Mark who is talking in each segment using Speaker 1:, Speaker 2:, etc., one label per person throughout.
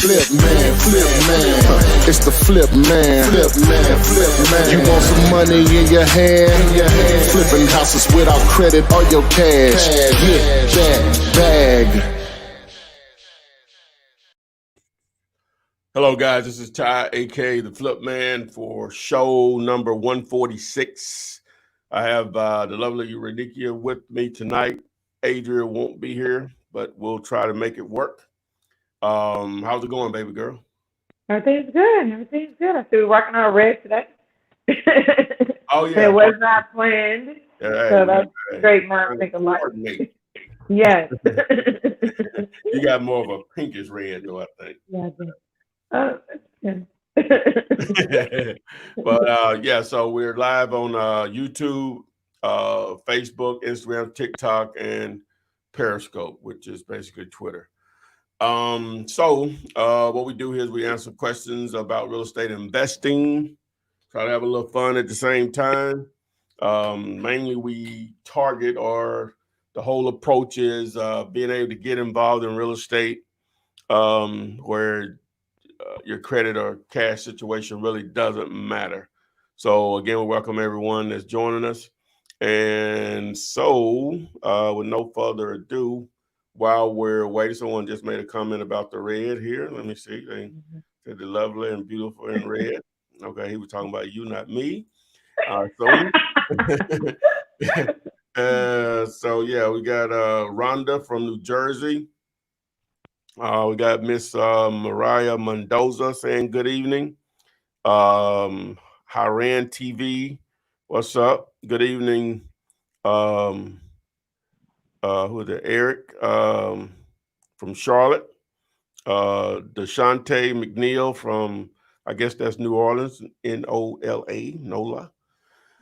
Speaker 1: It's the flip man. You want some money in your hand? Flipping houses without credit or your cash. Get that bag.
Speaker 2: Hello, guys. This is Ty, aka the Flip Man, for show number 146. I have the lovely Renikia with me tonight. Adria won't be here, but we'll try to make it work. How's it going, baby girl?
Speaker 3: Everything's good. Everything's good. I see we're working on red today.
Speaker 2: Oh yeah,
Speaker 3: It was not planned.
Speaker 2: yeah,
Speaker 3: So
Speaker 2: hey,
Speaker 3: that's
Speaker 2: hey,
Speaker 3: great mind think alike.
Speaker 2: coordinate.
Speaker 3: Yes.
Speaker 2: You got more of a pinkish red, though, I think.
Speaker 3: Yeah, I think. Oh, that's good.
Speaker 2: But yeah, so we're live on YouTube, Facebook, Instagram, TikTok, and Periscope, which is basically Twitter. So what we do here is we answer questions about real estate investing, try to have a little fun at the same time. Mainly we target, or the whole approach is being able to get involved in real estate where your credit or cash situation really doesn't matter. So again, we welcome everyone that's joining us. And so with no further ado, while we're waiting, someone just made a comment about the red here. Let me see. They said the lovely and beautiful in red. Okay, he was talking about you, not me. So yeah, we got Rhonda from New Jersey. We got Miss Mariah Mendoza saying good evening. Haran TV, what's up? Good evening. Who is it? Eric from Charlotte. Deshante McNeil from, I guess that's New Orleans, NOLA.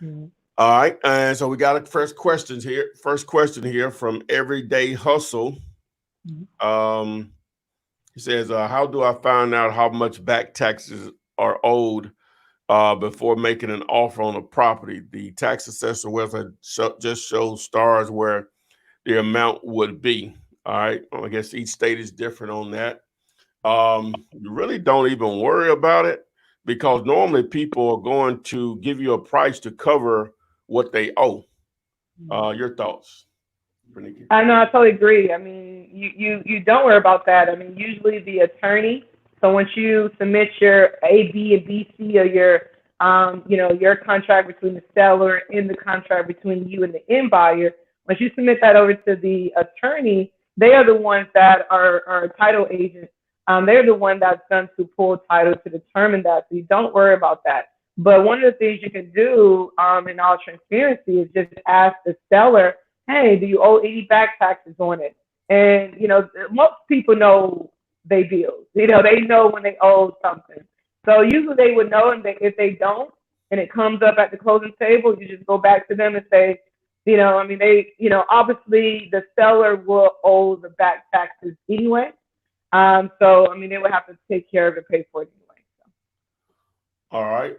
Speaker 3: Mhm.
Speaker 2: All right, and so we got a first question here from Everyday Hustle. He says, how do I find out how much back taxes are owed before making an offer on a property? The tax assessor website just shows stars where the amount would be. All right, I guess each state is different on that. You really don't even worry about it, because normally people are going to give you a price to cover what they owe. Your thoughts, Renika?
Speaker 3: I know, I totally agree. I mean, you don't worry about that. I mean, usually the attorney. So once you submit your A, B, and B, C, or your your contract between the seller and the contract between you and the end buyer, once you submit that over to the attorney, they are the ones that are title agents. They're the one that's done to pull title to determine that. So you don't worry about that. But one of the things you can do in all transparency is just ask the seller, hey, do you owe any back taxes on it? And, most people know they bills. They know when they owe something. So usually they would know, and if they don't, and it comes up at the closing table, you just go back to them and say, obviously the seller will owe the back taxes anyway. They would have to take care of it, pay for it anyway. So.
Speaker 2: All right.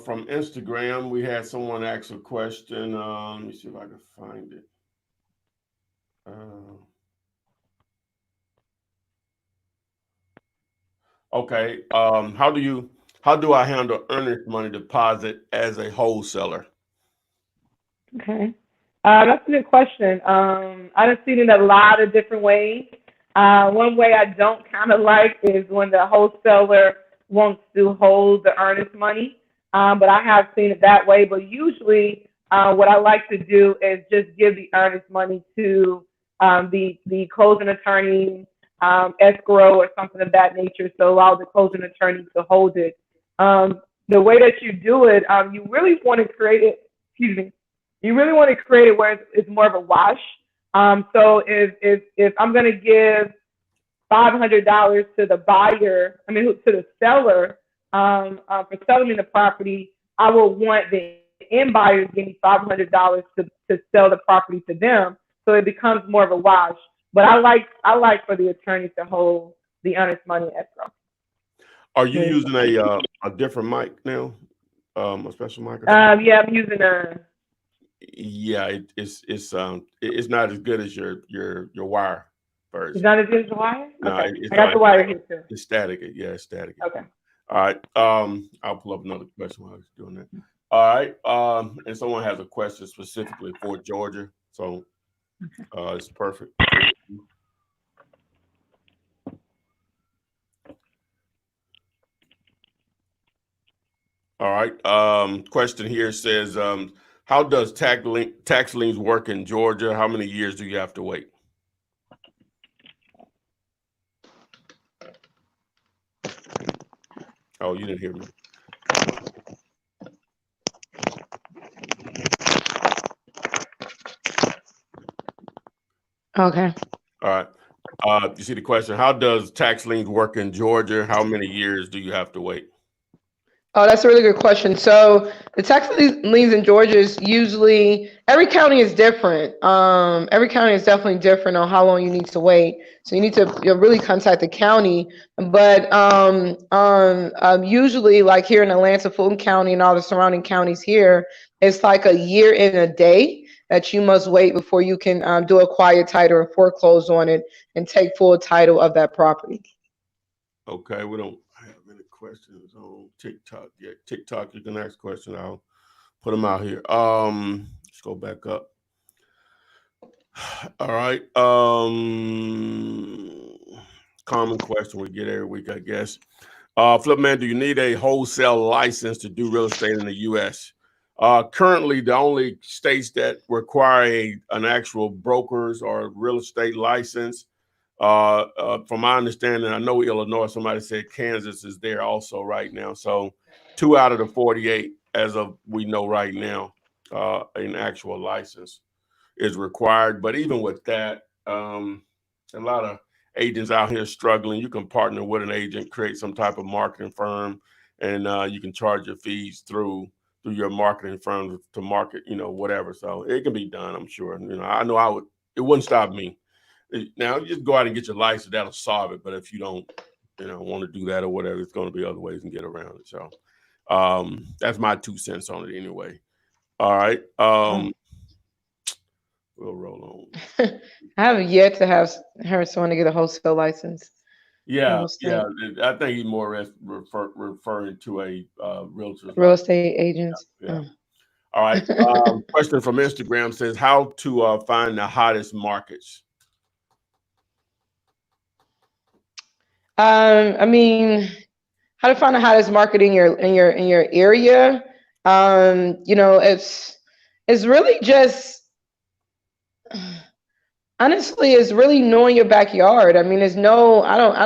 Speaker 2: From Instagram, we had someone ask a question. Let me see if I can find it. Okay. How do I handle earnest money deposit as a wholesaler?
Speaker 3: Okay. That's a good question. I've seen it in a lot of different ways. One way I don't kind of like is when the wholesaler wants to hold the earnest money. But I have seen it that way. But usually what I like to do is just give the earnest money to the closing attorney, escrow, or something of that nature. So allow the closing attorney to hold it. The way that you do it, you really want to create it, you really want to create it where it's more of a wash. So if I'm going to give $500 to the buyer, to the seller for selling me the property, I will want the end buyer to give me $500 to sell the property to them. So it becomes more of a wash. But I like for the attorney to hold the earnest money escrow.
Speaker 2: Are you using a different mic now? A special mic?
Speaker 3: Yeah, I'm using a.
Speaker 2: Yeah, it's not as good as your wire. version.
Speaker 3: It's not as good as the wire?
Speaker 2: No,
Speaker 3: Okay.
Speaker 2: it's
Speaker 3: I got
Speaker 2: not.
Speaker 3: the wire here too.
Speaker 2: It's static. Yeah, it's static.
Speaker 3: Okay.
Speaker 2: All right. I'll pull up another question while I was doing that. All right. And someone has a question specifically for Georgia, so it's perfect. All right. Question here says, how does tax liens work in Georgia? How many years do you have to wait? Oh, you didn't hear me.
Speaker 3: Okay.
Speaker 2: All right. You see the question, how does tax liens work in Georgia? How many years do you have to wait?
Speaker 4: Oh, that's a really good question. So the tax liens in Georgia is usually, every county is different. Every county is definitely different on how long you need to wait. So you need to really contact the county. But usually, like here in Atlanta, Fulton County, and all the surrounding counties here, it's like a year and a day that you must wait before you can do a quiet title or foreclose on it and take full title of that property.
Speaker 2: Okay, we don't have any questions on TikTok yet. TikTok, you can ask questions. I'll put them out here. Let's go back up. All right. Common question we get every week, I guess. Flipman, do you need a wholesale license to do real estate in the U.S.? Currently, the only states that require an actual broker's or real estate license, from my understanding, I know Illinois, somebody said Kansas is there also right now. So 2 out of the 48, as of we know right now, an actual license is required. But even with that, a lot of agents out here struggling. You can partner with an agent, create some type of marketing firm, and you can charge your fees through your marketing firm to market, whatever. So it can be done, I'm sure. I know it wouldn't stop me. Now, you just go out and get your license, that'll solve it. But if you don't, want to do that or whatever, it's going to be other ways you can get around it. So that's my 2 cents on it anyway. All right. We'll roll on.
Speaker 4: I haven't yet to have heard someone to get a wholesale license.
Speaker 2: Yeah. I think he's more or less referring to a realtor.
Speaker 4: Real estate agents.
Speaker 2: Yeah. All right. Question from Instagram says, how to find the hottest markets?
Speaker 4: I mean, how to find the hottest market in your area. It's really just, honestly, it's really knowing your backyard. I mean, I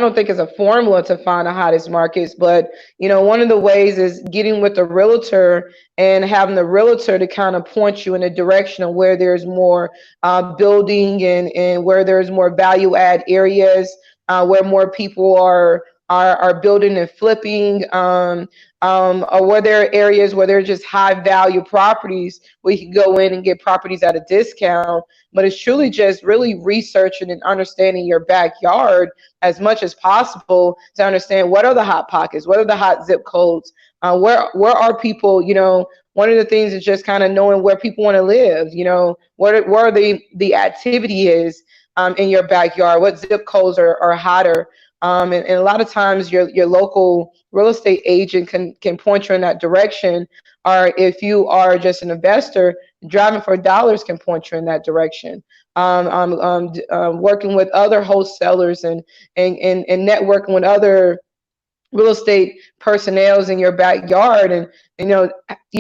Speaker 4: don't think it's a formula to find the hottest markets, but one of the ways is getting with the realtor and having the realtor to kind of point you in a direction of where there's more building and where there's more value add areas, where more people are building and flipping, or where there are areas where there's just high value properties where you can go in and get properties at a discount. But it's truly just really researching and understanding your backyard as much as possible to understand what are the hot pockets, what are the hot zip codes, where are people. One of the things is just kind of knowing where people want to live. Where the activity is in your backyard, what zip codes are hotter. And a lot of times your local real estate agent can point you in that direction, or if you are just an investor, driving for dollars can point you in that direction. Working with other wholesalers and networking with other real estate personnel in your backyard, and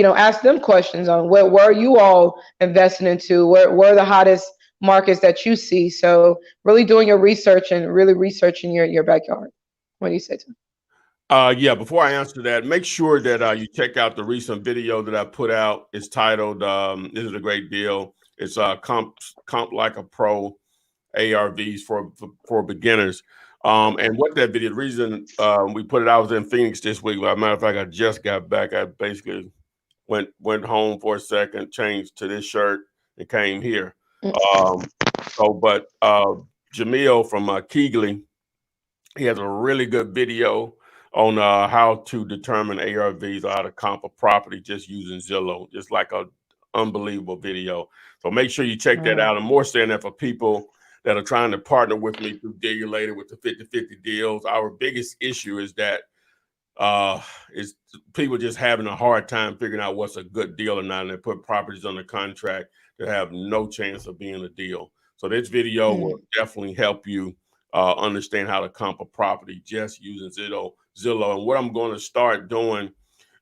Speaker 4: ask them questions on where are you all investing into, where are the hottest markets that you see. So really doing your research and really researching your backyard. What do you say to?
Speaker 2: Yeah, before I answer that, make sure that you check out the recent video that I put out. It's titled, this is a great deal. It's comp like a pro ARVs for beginners. And what that video, the reason we put it out, was in Phoenix this week. As a matter of fact, I just got back. I basically went home for a second, changed to this shirt, and came here. But Jamil from Keighley, he has a really good video on how to determine ARVs or how to comp a property just using Zillow. Just like a unbelievable video. So make sure you check that out. And more saying that for people that are trying to partner with me through Deal You Later with the 50-50 deals. Our biggest issue is that is people just having a hard time figuring out what's a good deal or not, and they put properties under contract that have no chance of being a deal. So this video will definitely help you understand how to comp a property just using Zillow. And what I'm going to start doing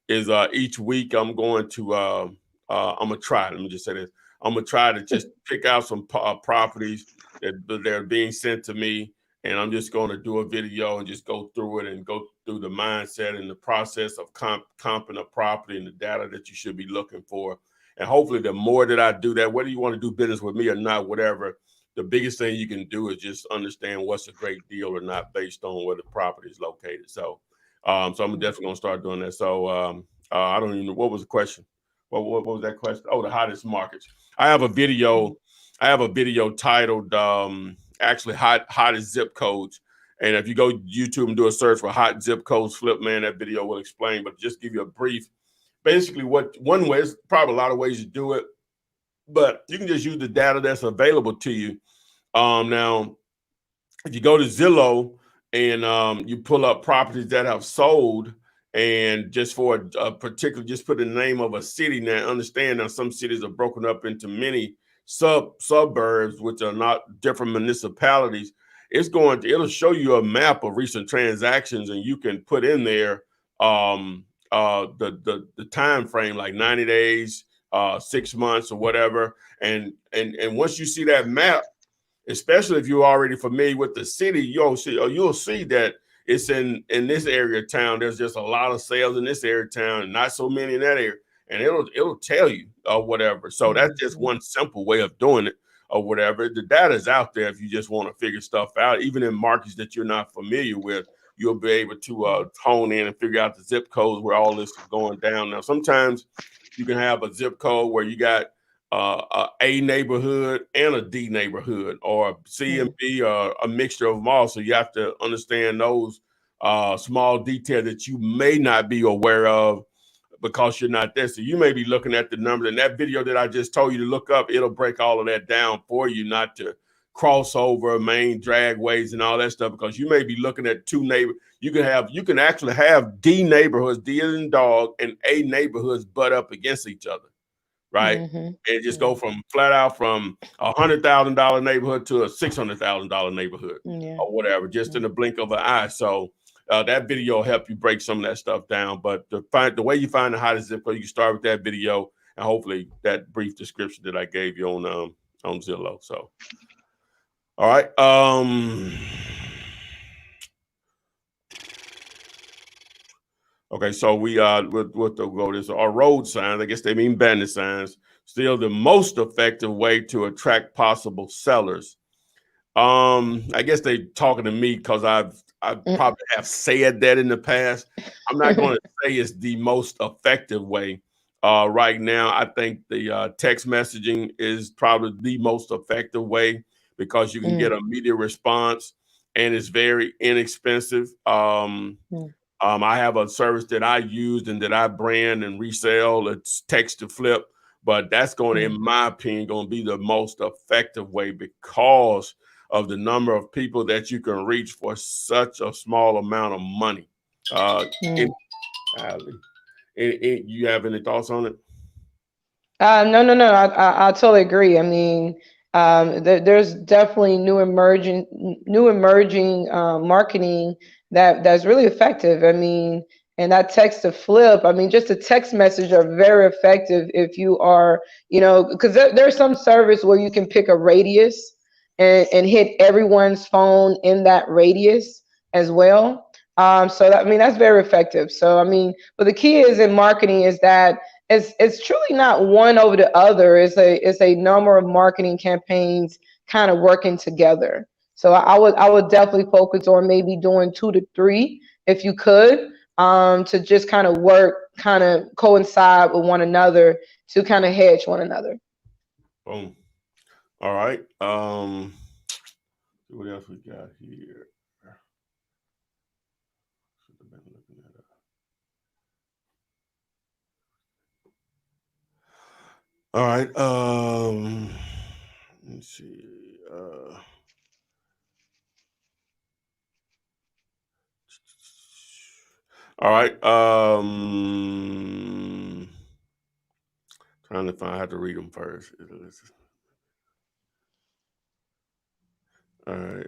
Speaker 2: is each week I'm going to I'm gonna try. Let me just say this: I'm gonna try to just pick out some properties that they're being sent to me, and I'm just going to do a video and just go through it and go through the mindset and the process of comping a property and the data that you should be looking for. And hopefully, the more that I do that, whether you want to do business with me or not, whatever, the biggest thing you can do is just understand what's a great deal or not based on where the property is located. So I'm definitely gonna start doing that. So I don't even know what was the question. What was that question? Oh, the hottest markets. I have a video titled actually hottest zip codes. And if you go YouTube and do a search for hot zip codes, Flipman, that video will explain. But just give you a brief. Basically, what one way is probably a lot of ways to do it, but you can just use the data that's available to you. Now, if you go to Zillow and you pull up properties that have sold, and just for a particular, just put the name of a city. Now, understand now some cities are broken up into many suburbs, which are not different municipalities. It'll show you a map of recent transactions, and you can put in there the time frame, like 90 days, 6 months, or whatever. And once you see that map, especially if you're already familiar with the city, you'll see that it's in this area of town. There's just a lot of sales in this area of town and not so many in that area. And it'll tell you whatever. So that's just one simple way of doing it or whatever. The data is out there if you just want to figure stuff out. Even in markets that you're not familiar with, you'll be able to hone in and figure out the zip codes where all this is going down. Now, sometimes you can have a zip code where you got a neighborhood and a D neighborhood, or C and B, or a mixture of them all. So you have to understand those small details that you may not be aware of because you're not there. So you may be looking at the numbers, and that video that I just told you to look up, it'll break all of that down for you, not to cross over main dragways and all that stuff, because you may be looking at two neighbors. You can actually have D neighborhoods, D as in dog, and A neighborhoods butt up against each other. Right. And just go from flat out from $100,000 neighborhood to a $600,000 neighborhood or whatever, just in the blink of an eye. So that video will help you break some of that stuff down. But the way you find the hottest zip code, you can start with that video and hopefully that brief description that I gave you on Zillow. So, all right. Okay, so we what the road is, our road signs, I guess they mean bandit signs, still the most effective way to attract possible sellers. I guess they talking to me because I probably have said that in the past. I'm not going to say it's the most effective way. Right now, I think the text messaging is probably the most effective way because you can get an immediate response and it's very inexpensive. I have a service that I use and that I brand and resell. It's text to flip, but that's going to, in my opinion, going to be the most effective way because of the number of people that you can reach for such a small amount of money. You have any thoughts on it?
Speaker 4: No. I totally agree. I mean, there's definitely new emerging marketing that's really effective. I mean, and that text to flip, I mean, just a text message are very effective if you are, because there's some service where you can pick a radius and hit everyone's phone in that radius as well. So that, I mean, that's very effective. So, I mean, but the key is in marketing is that it's truly not one over the other. It's a number of marketing campaigns kind of working together. So I would definitely focus on maybe doing 2 to 3 if you could, to just kind of work, kind of coincide with one another to kind of hedge one another.
Speaker 2: Boom. All right. What else we got here? All right. Let's see. All right. Trying to find. I have to read them first. All right.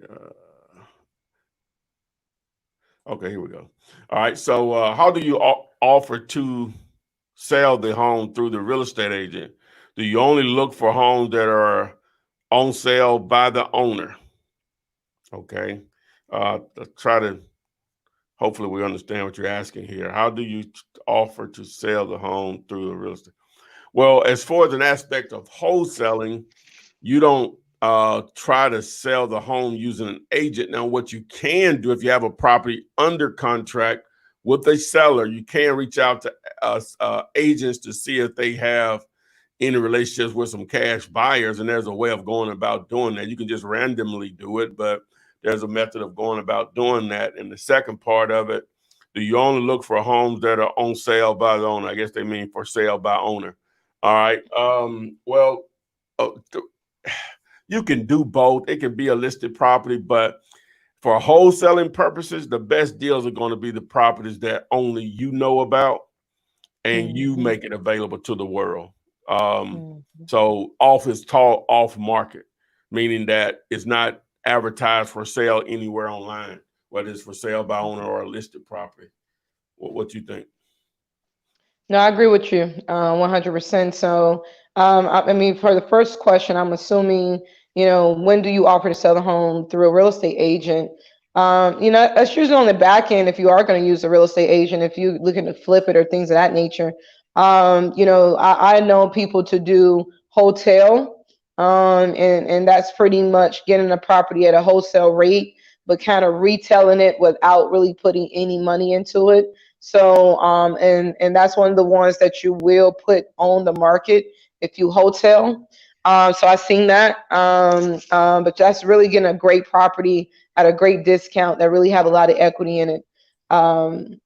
Speaker 2: Okay, here we go. All right. So, how do you offer to sell the home through the real estate agent? Do you only look for homes that are on sale by the owner? Okay. Try to. Hopefully, we understand what you're asking here. How do you offer to sell the home through the real estate? Well, as far as an aspect of wholesaling, you don't try to sell the home using an agent. Now, what you can do if you have a property under contract with a seller, you can reach out to agents to see if they have any relationships with some cash buyers. And there's a way of going about doing that. You can just randomly do it, but there's a method of going about doing that. And the second part of it, do you only look for homes that are on sale by the owner? I guess they mean for sale by owner. All right. Well, you can do both. It can be a listed property, but for wholesaling purposes, the best deals are going to be the properties that only you know about and you make it available to the world. So off market, meaning that it's not advertised for sale anywhere online, whether it's for sale by owner or a listed property. What you think?
Speaker 4: No, I agree with you 100%. So, I mean, for the first question, I'm assuming, when do you offer to sell the home through a real estate agent? That's usually on the back end if you are going to use a real estate agent, if you're looking to flip it or things of that nature. I know people to do hotel, and that's pretty much getting a property at a wholesale rate, but kind of retailing it without really putting any money into it. So, and that's one of the ones that you will put on the market if you hotel. So I've seen that. But that's really getting a great property at a great discount that really have a lot of equity in it. And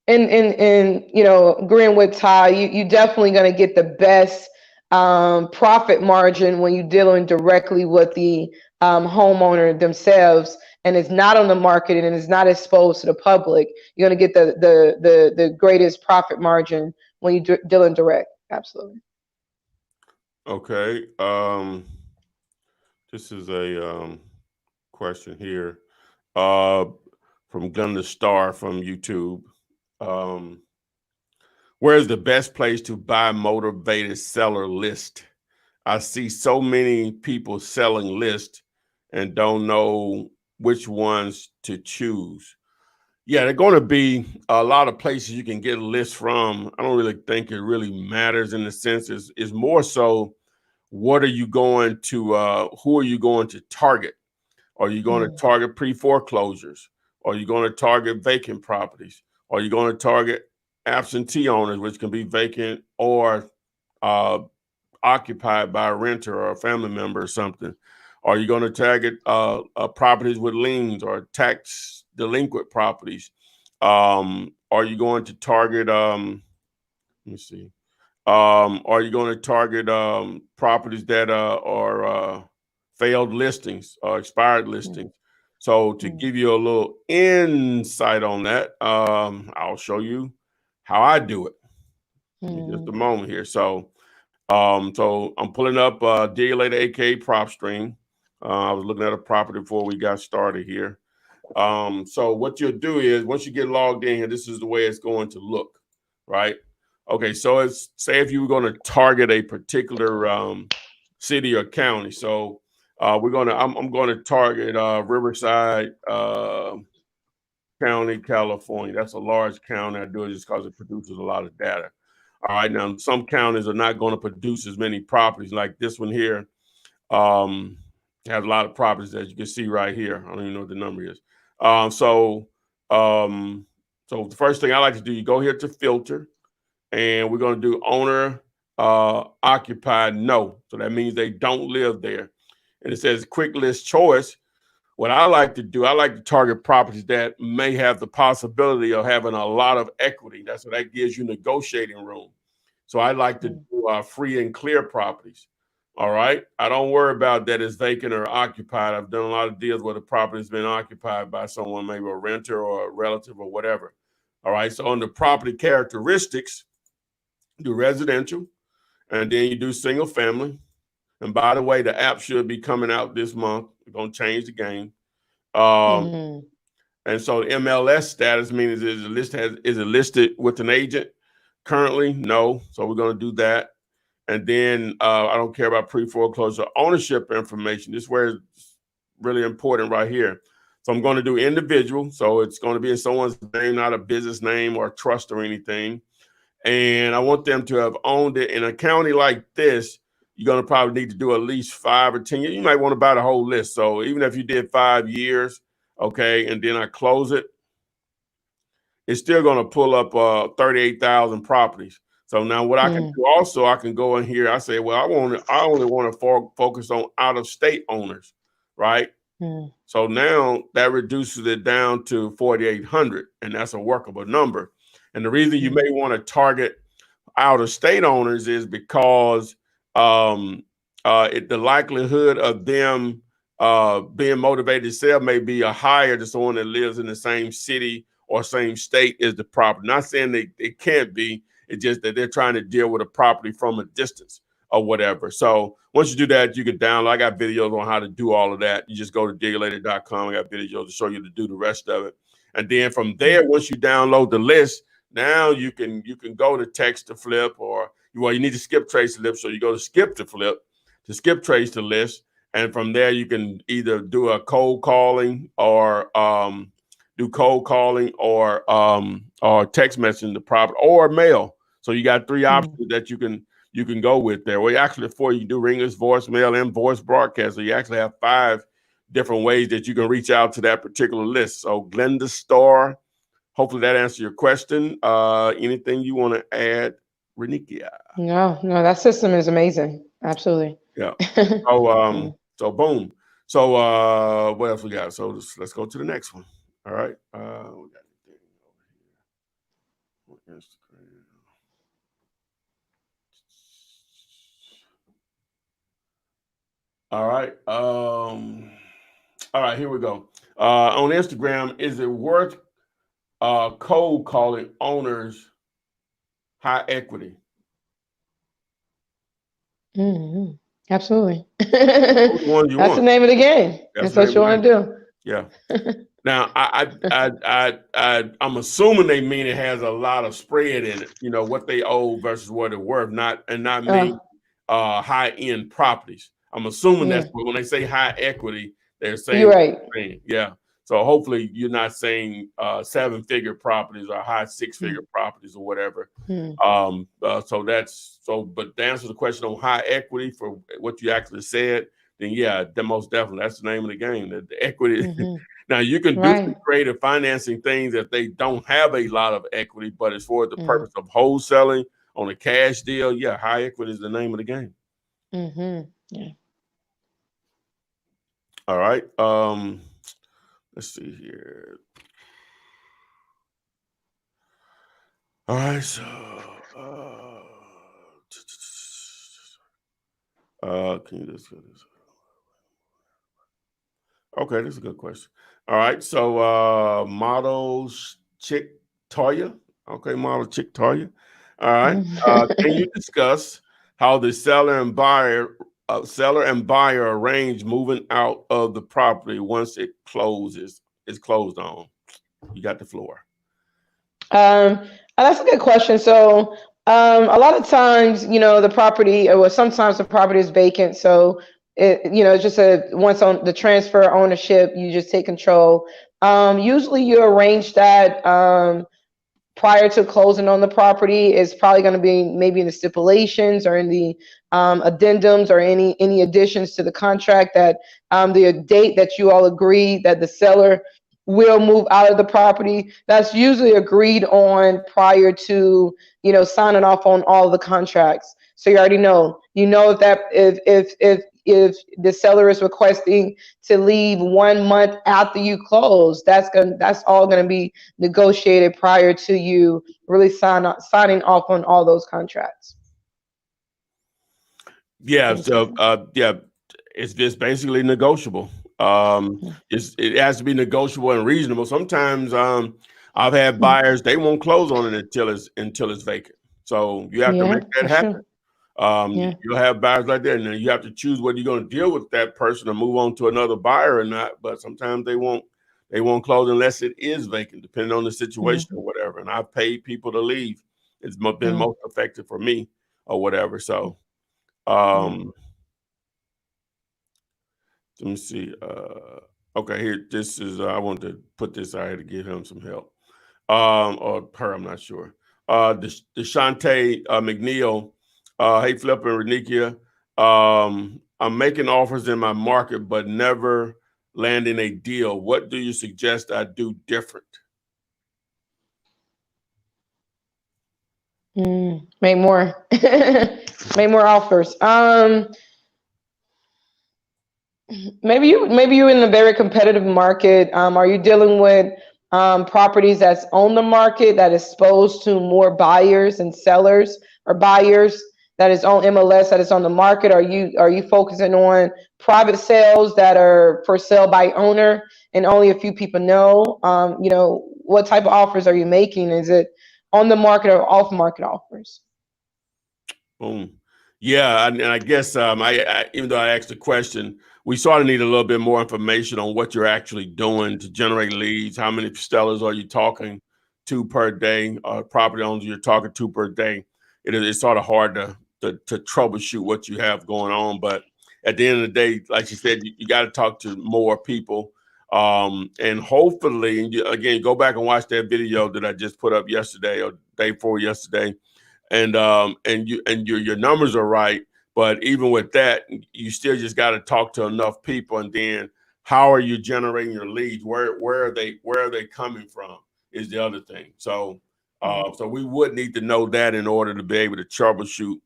Speaker 4: agreeing with Ty, you definitely going to get the best profit margin when you're dealing directly with the homeowner themselves, and it's not on the market and it's not exposed to the public. You're going to get the greatest profit margin when you're dealing direct. Absolutely.
Speaker 2: Okay. This is a question here from Gun the Star from YouTube. Where's the best place to buy motivated seller list? I see so many people selling lists and don't know which ones to choose. Yeah, they're going to be a lot of places you can get lists from. I don't really think it really matters in the sense is more so what are you going to who are you going to target? Are you going to target pre-foreclosures? Are you going to target vacant properties? Are you going to target absentee owners, which can be vacant or occupied by a renter or a family member or something? Are you going to target properties with liens or tax delinquent properties? Are you going to target, let me see, are you going to target properties that are failed listings or expired listings? So to give you a little insight on that, I'll show you how I do it. Give me just a moment here. So I'm pulling up Dealator, aka PropStream. I was looking at a property before we got started here. So what you'll do is once you get logged in here, this is the way it's going to look, right? Okay, so it's say if you were going to target a particular city or county. So I'm going to target Riverside County, California. That's a large county. I do it just because it produces a lot of data. All right, now some counties are not going to produce as many properties like this one here. Has a lot of properties as you can see right here. I don't even know what the number is. So the first thing I like to do, you go here to filter, and we're going to do owner occupied no. So that means they don't live there. And it says quick list choice. What I like to do, I like to target properties that may have the possibility of having a lot of equity. That's what that gives you negotiating room. So I like to do free and clear properties. All right. I don't worry about that it's vacant or occupied. I've done a lot of deals where the property's been occupied by someone, maybe a renter or a relative or whatever. All right. So on the property characteristics, do residential, and then you do single family. And by the way, the app should be coming out this month. We're going to change the game. And so the MLS status means is it listed with an agent currently? No. So we're going to do that. And then I don't care about pre-foreclosure ownership information. This is where it's really important right here. So I'm going to do individual. So it's going to be in someone's name, not a business name or trust or anything. And I want them to have owned it. In a county like this, you're going to probably need to do at least 5 or 10 years. You might want to buy the whole list. So even if you did 5 years, okay, and then I close it, it's still going to pull up 38,000 properties. So now what I can do also, I can go in here. I say, well, I only want to focus on out-of-state owners, right? So now that reduces it down to 4,800, and that's a workable number. And the reason you may want to target out-of-state owners is because the likelihood of them being motivated to sell may be higher than someone that lives in the same city or same state as the property. Not saying it can't be. It's just that they're trying to deal with a property from a distance or whatever. So once you do that, you can download. I got videos on how to do all of that. You just go to digulator.com. I got videos to show you to do the rest of it. And then from there, once you download the list, now you can go to text to flip, or you need to skip trace to flip. So you go to skip to flip to skip trace to list. And from there, you can either do a cold calling or or text messaging the property or mail. So you got 3 options that you can go with there. Well, actually 4, you can do ringers, voicemail, and voice broadcast. So you actually have 5 different ways that you can reach out to that particular list. So Glenda Starr, hopefully that answers your question. Anything you want to add, Renikia?
Speaker 4: No, that system is amazing. Absolutely.
Speaker 2: Yeah. So so boom. So what else we got? So let's go to the next one. All right. We got anything over here on Instagram. All right. All right, here we go. On Instagram, is it worth cold calling owners high equity?
Speaker 4: Absolutely.
Speaker 2: That's
Speaker 4: the name of the game. That's what you want to do.
Speaker 2: Yeah. Now, I'm assuming they mean it has a lot of spread in it. You know what they owe versus what it's worth, not mean high end properties. I'm assuming that's when they say high equity, they're saying
Speaker 4: you're right.
Speaker 2: Yeah. So hopefully you're not saying 7-figure properties or high 6-figure properties or whatever. So but to answer the question on high equity for what you actually said, then yeah, most definitely that's the name of the game. The equity. Now you can do some creative financing things if they don't have a lot of equity, but as for the purpose of wholesaling on a cash deal, yeah, high equity is the name of the game.
Speaker 4: Yeah.
Speaker 2: All right. Let's see here. All right, so can you just go this? Okay, this is a good question. All right, so model Chick Toya. Okay, model Chick Toya. All right. Can you discuss how the seller and buyer arrange moving out of the property once it closes? It's closed on. You got the floor.
Speaker 4: That's a good question. So a lot of times, the property, or sometimes the property is vacant. So it's just once on the transfer ownership, you just take control. Usually you arrange that prior to closing on the property. Is probably going to be maybe in the stipulations or in the addendums or any additions to the contract, that the date that you all agree that the seller will move out of the property, that's usually agreed on prior to signing off on all the contracts. So you already know if the seller is requesting to leave 1 month after you close, that's all going to be negotiated prior to you really signing off on all those contracts.
Speaker 2: Yeah. So, yeah, it's just basically negotiable. It has to be negotiable and reasonable. Sometimes, I've had buyers, they won't close on it until it's vacant. So you have to
Speaker 4: Yeah,
Speaker 2: make that
Speaker 4: that's
Speaker 2: happen.
Speaker 4: true. Yeah.
Speaker 2: You'll have buyers like that, and then you have to choose whether you're going to deal with that person or move on to another buyer or not. But sometimes they won't close unless it is vacant, depending on the situation or whatever. And I've paid people to leave. It's been most effective for me or whatever. So, let me see. Okay, here. This is. I want to put this out here to give him some help. Or her. I'm not sure. Deshante McNeil. Hey, Flip and Renikia. I'm making offers in my market, but never landing a deal. What do you suggest I do different?
Speaker 4: Make more, make more offers. Maybe you're in a very competitive market. Are you dealing with properties that's on the market that is exposed to more buyers and sellers, or buyers that is on MLS that is on the market? Are you focusing on private sales that are for sale by owner and only a few people know? What type of offers are you making? Is it on the market or off market offers?
Speaker 2: Boom. Yeah, and I guess even though I asked the question, we sort of need a little bit more information on what you're actually doing to generate leads. How many sellers are you talking to per day? Property owners you're talking to per day? It's sort of hard to troubleshoot what you have going on. But at the end of the day, like you said, you got to talk to more people. And hopefully, again, go back and watch that video that I just put up yesterday or day before yesterday. And your numbers are right, but even with that, you still just got to talk to enough people. And then, how are you generating your leads? Where are they coming from? Is the other thing. So, so we would need to know that in order to be able to troubleshoot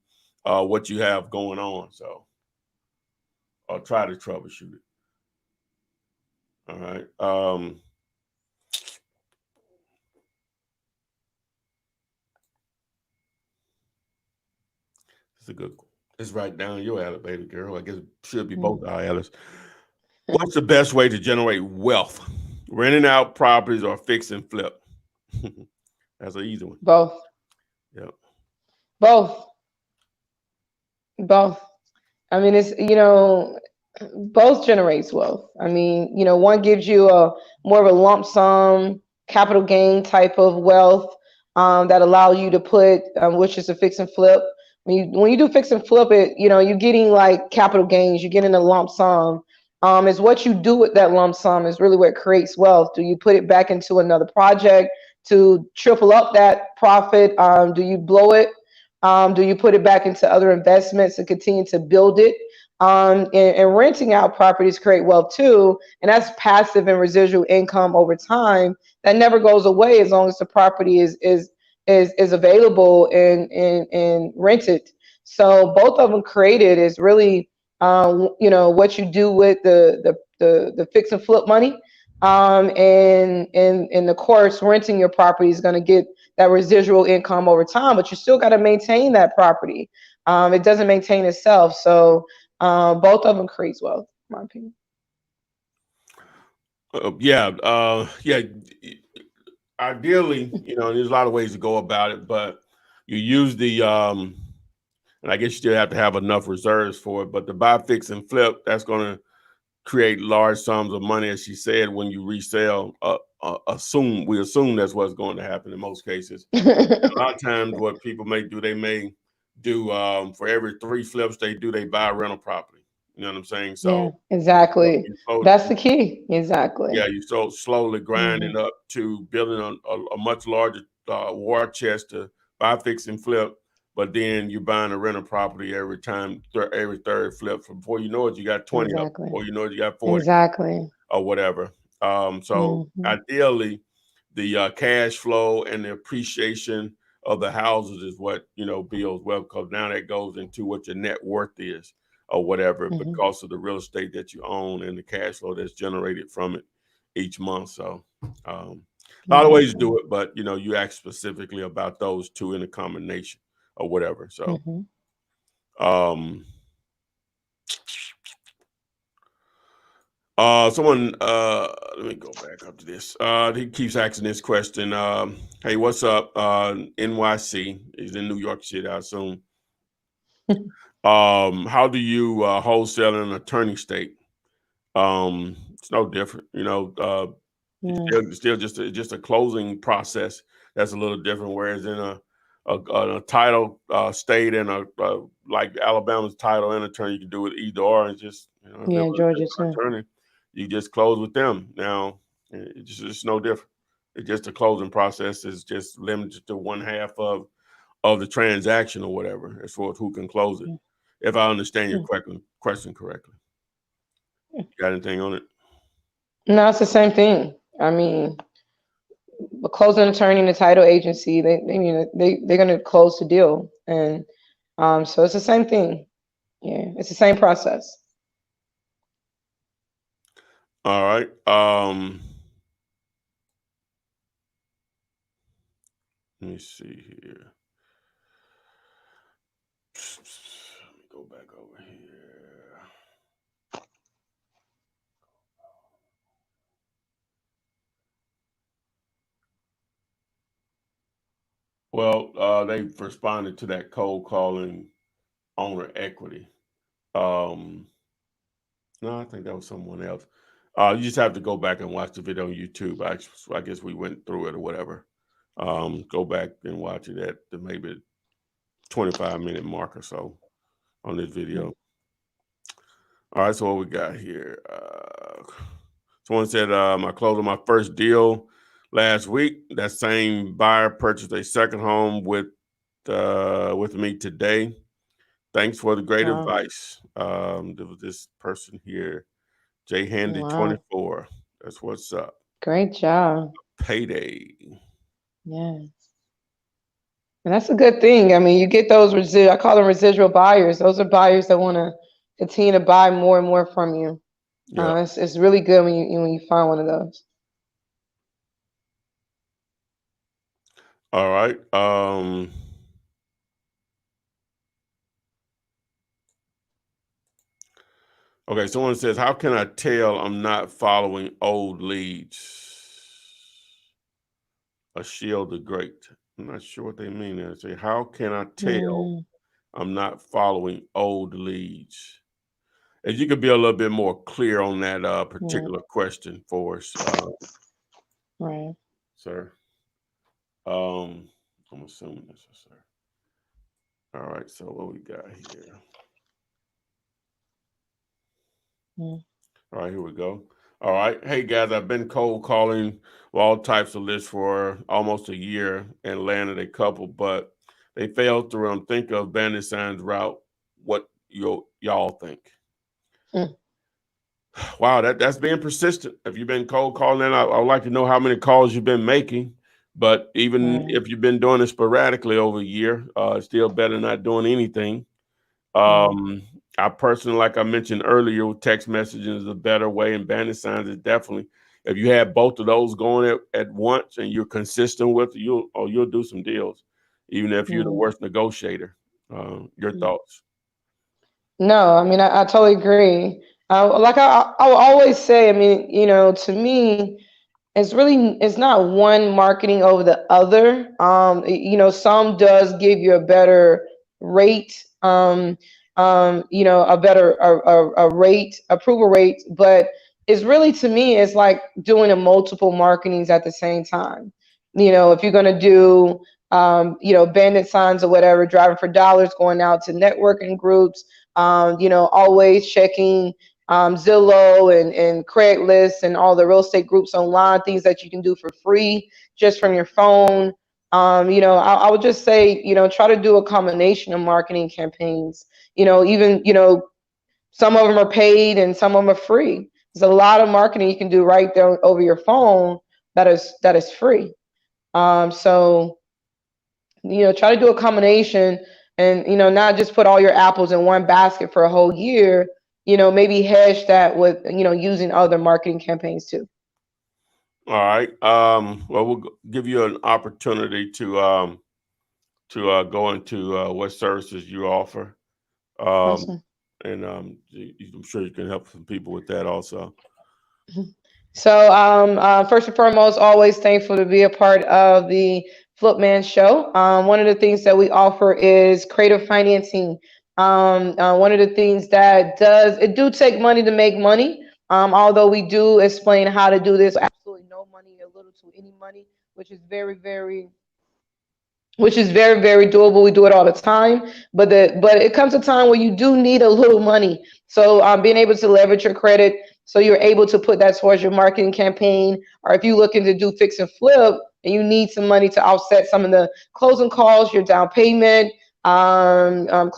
Speaker 2: what you have going on. So, I'll try to troubleshoot it. All right. It's a good. It's right down your alley, baby girl. I guess it should be both our alleys. What's the best way to generate wealth? Renting out properties or fix and flip? That's an easy one.
Speaker 4: Both.
Speaker 2: Yeah.
Speaker 4: Both. Both. I mean, both generates wealth. I mean, one gives you a more of a lump sum capital gain type of wealth that allow you to put, which is a fix and flip. When you do fix and flip it, you're getting like capital gains. You're getting a lump sum. Is what you do with that lump sum is really what creates wealth. Do you put it back into another project to triple up that profit? Do you blow it? Do you put it back into other investments and continue to build it? And renting out properties create wealth too, and that's passive and residual income over time that never goes away as long as the property is available and rented. So both of them created is really what you do with the fix and flip money, and of course renting your property is going to get that residual income over time, but you still got to maintain that property. It doesn't maintain itself. So both of them creates wealth, in my opinion.
Speaker 2: Yeah. Ideally, there's a lot of ways to go about it, but you use the and I guess you still have to have enough reserves for it. But the buy, fix, and flip, that's going to create large sums of money, as she said. When you resell, we assume that's what's going to happen in most cases. A lot of times, what people may do, they may do for every 3 flips they do, they buy a rental property. You know what I'm saying? So
Speaker 4: yeah, exactly. That's the key. Exactly.
Speaker 2: Yeah, you so slowly grinding up to building a much larger war chest to buy, fix, and flip. But then you're buying a rental property every time, every third flip. Before you know it, you got 20 of them. Before you know it, you got 40
Speaker 4: Exactly.
Speaker 2: or whatever. So ideally, the cash flow and the appreciation of the houses is what builds wealth, because now that goes into what your net worth is or whatever, because of the real estate that you own and the cash flow that's generated from it each month. So a lot of ways to do it, but you ask specifically about those two in a combination or whatever. So Someone, let me go back up to this. He keeps asking this question. Hey, what's up? NYC. He's in New York City, I assume. How do you wholesale in an attorney state? It's no different, it's still just a closing process that's a little different. Whereas in a title state and like Alabama's title and attorney, you can do it either or. It's just if it was a
Speaker 4: Georgia
Speaker 2: different
Speaker 4: too.
Speaker 2: attorney, you just close with them. Now it's no different. It's just the closing process is just limited to one half of the transaction or whatever, as far as who can close it. If I understand your question correctly. You got anything on it?
Speaker 4: No, it's the same thing. I mean, a closing attorney and a title agency, they're gonna close the deal, and so it's the same thing. Yeah, it's the same process.
Speaker 2: All right. Let me see here. Let me go back over here. Well, they've responded to that cold calling owner equity. No, I think that was someone else. You just have to go back and watch the video on YouTube. I guess we went through it or whatever. Go back and watch it at the maybe 25-minute mark or so on this video. All right, so what we got here? Someone said, I closed on my first deal last week. That same buyer purchased a second home with me today. Thanks for the great advice. There was this person here, J Handy 24. That's what's up.
Speaker 4: Great job.
Speaker 2: Payday.
Speaker 4: Yes. And that's a good thing. I mean, you get those I call them residual buyers. Those are buyers that want to continue to buy more and more from you.
Speaker 2: Yeah.
Speaker 4: It's really good when you find one of those.
Speaker 2: All right. Okay, someone says, how can I tell I'm not following old leads? A shield the great. I'm not sure what they mean there. Say, how can I tell I'm not following old leads? If you could be a little bit more clear on that particular question for us,
Speaker 4: Right.
Speaker 2: sir. I'm assuming this is sir. All right, so what we got here? All right, here we go. All right. Hey, guys, I've been cold calling all types of lists for almost a year and landed a couple, but they failed through think of bandit signs route. What y'all think? Wow, that's being persistent. If you've been cold calling, I would like to know how many calls you've been making. But even if you've been doing it sporadically over a year, it's still better than not doing anything. I personally, like I mentioned earlier, text messaging is a better way, and bandit signs is definitely. If you have both of those going at once and you're consistent with it, you'll do some deals, even if you're the worst negotiator. Your thoughts?
Speaker 4: No, I mean I totally agree. Like I will always say, I mean, to me, it's not one marketing over the other. Some does give you a better rate, a better a rate, approval rate, but it's really, to me, it's like doing a multiple marketings at the same time. If you're gonna do bandit signs or whatever, driving for dollars, going out to networking groups, always checking Zillow and Craigslist and all the real estate groups online, things that you can do for free just from your phone. I would just say, try to do a combination of marketing campaigns. Even, some of them are paid and some of them are free. There's a lot of marketing you can do right there over your phone that is free. So, try to do a combination and, not just put all your apples in one basket for a whole year. Maybe hedge that with, using other marketing campaigns too.
Speaker 2: All right. Well, we'll give you an opportunity to go into what services you offer.
Speaker 4: Awesome.
Speaker 2: And I'm sure you can help some people with that also.
Speaker 4: So, first and foremost, always thankful to be a part of the Flipman show. One of the things that we offer is creative financing. One of the things that it do take money to make money. Although we do explain how to do this, absolutely no money or little to any money, which is very doable. We do it all the time, but it comes a time where you do need a little money. So being able to leverage your credit, so you're able to put that towards your marketing campaign, or if you're looking to do fix and flip and you need some money to offset some of the closing costs, your down payment, to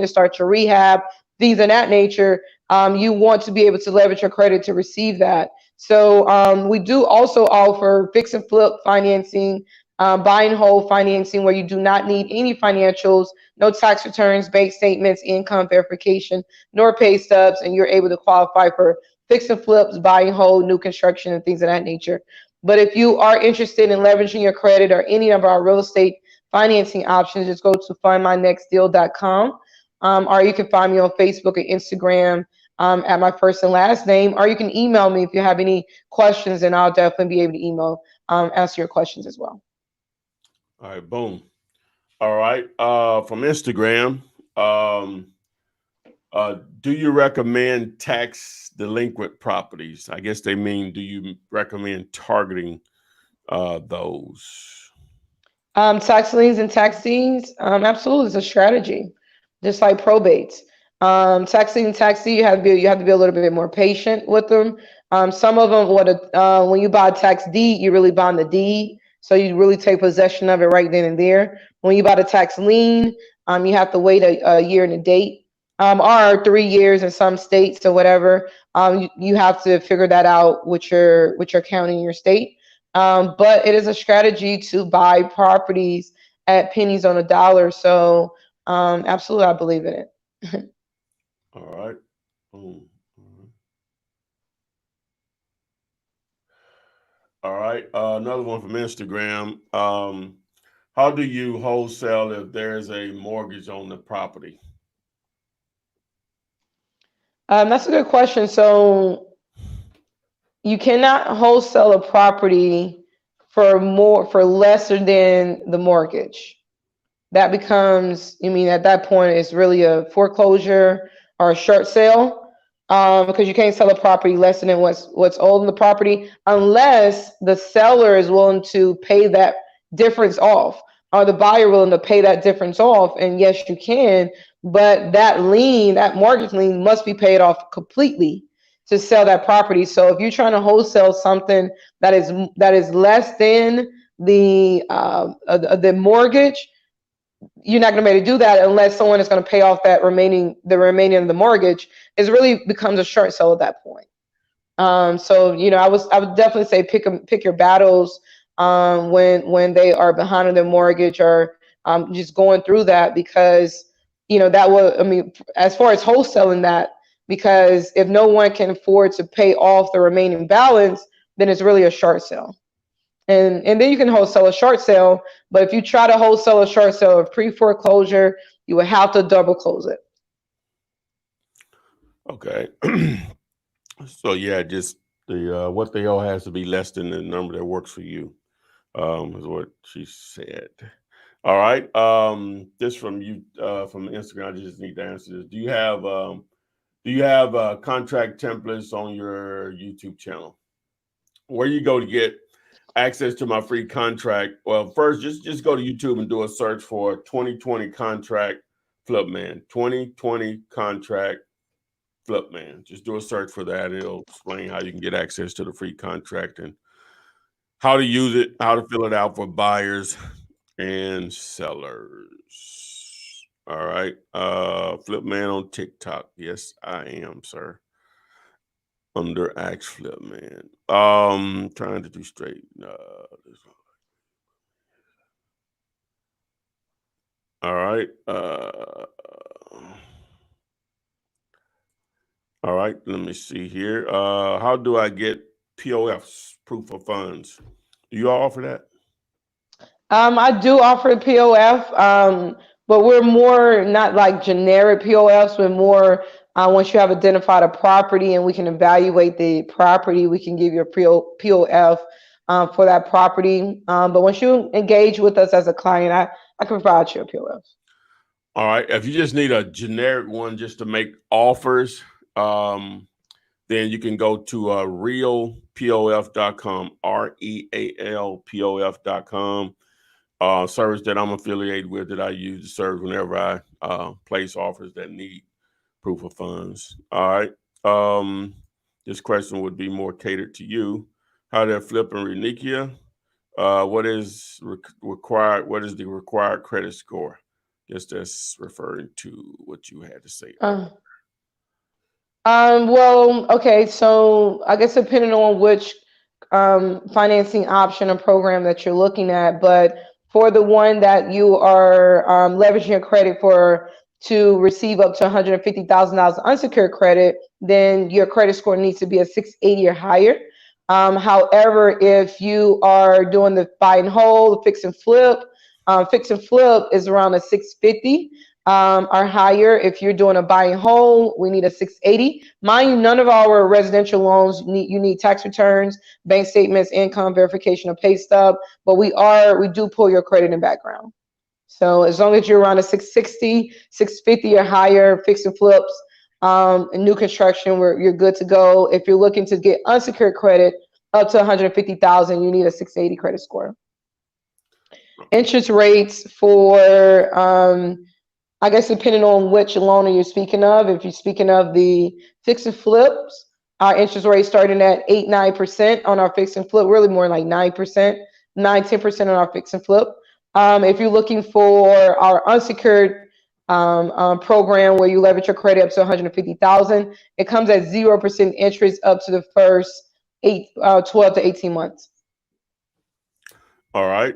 Speaker 4: start your rehab, things of that nature. You want to be able to leverage your credit to receive that. So we do also offer fix and flip financing, buy and hold financing, where you do not need any financials, no tax returns, bank statements, income verification, nor pay stubs, and you're able to qualify for fix and flips, buy and hold, new construction, and things of that nature. But if you are interested in leveraging your credit or any of our real estate financing options, just go to findmynextdeal.com, or you can find me on Facebook or Instagram at my first and last name, or you can email me if you have any questions, and I'll definitely be able to answer your questions as well.
Speaker 2: All right, boom. All right, from Instagram, do you recommend tax delinquent properties? I guess they mean, do you recommend targeting those?
Speaker 4: Tax liens and tax deeds, absolutely, it's a strategy, just like probates. Tax lien and tax deed, you have to be a little bit more patient with them. Some of them, when you buy a tax deed, you really buy the deed, so you really take possession of it right then and there. When you buy the tax lien, you have to wait a year and a date, or 3 years in some states or whatever. You have to figure that out with your county in your state. But it is a strategy to buy properties at pennies on a dollar. So absolutely, I believe in it.
Speaker 2: All right. Boom. All right. Another one from Instagram. How do you wholesale if there's a mortgage on the property?
Speaker 4: That's a good question. So you cannot wholesale a property for lesser than the mortgage. That becomes, at that point, it's really a foreclosure or a short sale, because you can't sell a property less than what's owed on the property, unless the seller is willing to pay that difference off, or the buyer willing to pay that difference off. And yes, you can, but that mortgage lien must be paid off completely to sell that property. So if you're trying to wholesale something that is less than the mortgage, you're not going to be able to do that unless someone is going to pay off the remaining of the mortgage. It really becomes a short sale at that point. So I would definitely say pick your battles when they are behind on their mortgage, or just going through that, because that will, as far as wholesaling that, because if no one can afford to pay off the remaining balance, then it's really a short sale. And then you can wholesale a short sale, but if you try to wholesale a short sale of pre-foreclosure, you will have to double close it.
Speaker 2: Okay. So yeah, just the what they owe has to be less than the number that works for you, is what she said. All right. This from you from Instagram. I just need to answer this. Do you have contract templates on your YouTube channel? Where you go to get access to my free contract? Well, first, just go to YouTube and do a search for 2020 contract Flipman. 2020 contract Flipman. Just do a search for that. It'll explain how you can get access to the free contract and how to use it, how to fill it out for buyers and sellers. All right. Flipman on TikTok. Yes, I am, sir. Under Axe Flipman. Trying to do straight. This one. All right. All right. Let me see here. How do I get POFs, proof of funds? Do you all offer that?
Speaker 4: I do offer POF, but we're more not like generic POFs. We're more Once you have identified a property and we can evaluate the property, we can give you a POF for that property. But once you engage with us as a client, I can provide you a POF.
Speaker 2: All right. If you just need a generic one just to make offers, then you can go to realpof.com, REALPOF.com. Service that I'm affiliated with, that I use to serve whenever I place offers that need proof of funds. All right. This question would be more catered to you. How to flip in Renikia? What is required? What is the required credit score? Guess that's referring to what you had to say.
Speaker 4: Well, okay. So I guess depending on which financing option or program that you're looking at, but for the one that you are leveraging your credit for to receive up to $150,000 unsecured credit, then your credit score needs to be a 680 or higher. However, if you are doing the buy and hold, fix and flip is around a 650 or higher. If you're doing a buy and hold, we need a 680. Mind you, none of our residential loans you need tax returns, bank statements, income verification, or pay stub, but we do pull your credit and background. So as long as you're around a 660, 650 or higher, fix and flips, new construction, where you're good to go. If you're looking to get unsecured credit up to 150,000, you need a 680 credit score. Interest rates for I guess depending on which loan are you speaking of. If you're speaking of the fix and flips, our interest rate starting at 8-9% on our fix and flip, really more like 9%, 9-10% on our fix and flip. If you're looking for our unsecured program where you leverage your credit up to 150,000, it comes at 0% interest up to the first 12 to 18 months.
Speaker 2: All right.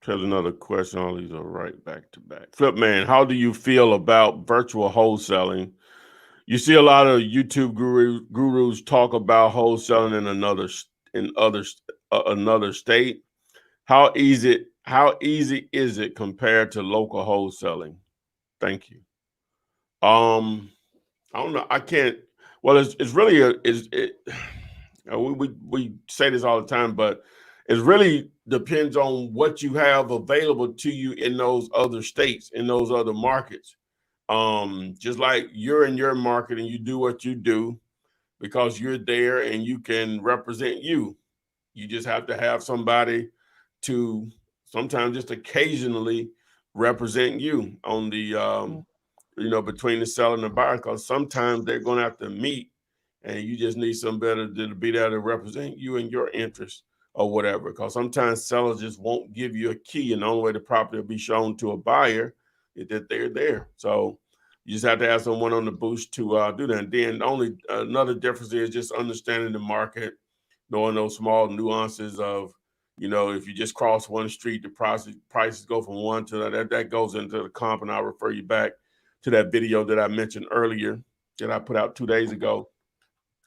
Speaker 2: Here's another question. All these are right back to back. Flipman, how do you feel about virtual wholesaling? You see a lot of YouTube gurus talk about wholesaling in another state. How easy is it compared to local wholesaling? Thank you. I don't know. I can't. Well, it's really we say this all the time, but it really depends on what you have available to you in those other states, in those other markets. Just like you're in your market and you do what you do because you're there and you can represent you. You just have to have somebody to sometimes just occasionally represent you on the, between the seller and the buyer, because sometimes they're going to have to meet and you just need somebody to be there to represent you and your interests or whatever. Because sometimes sellers just won't give you a key, and the only way the property will be shown to a buyer is that they're there. So you just have to have someone on the booth to do that. And then only another difference is just understanding the market, knowing those small nuances of, if you just cross one street, the prices go from one to that goes into the comp. And I'll refer you back to that video that I mentioned earlier that I put out 2 days ago.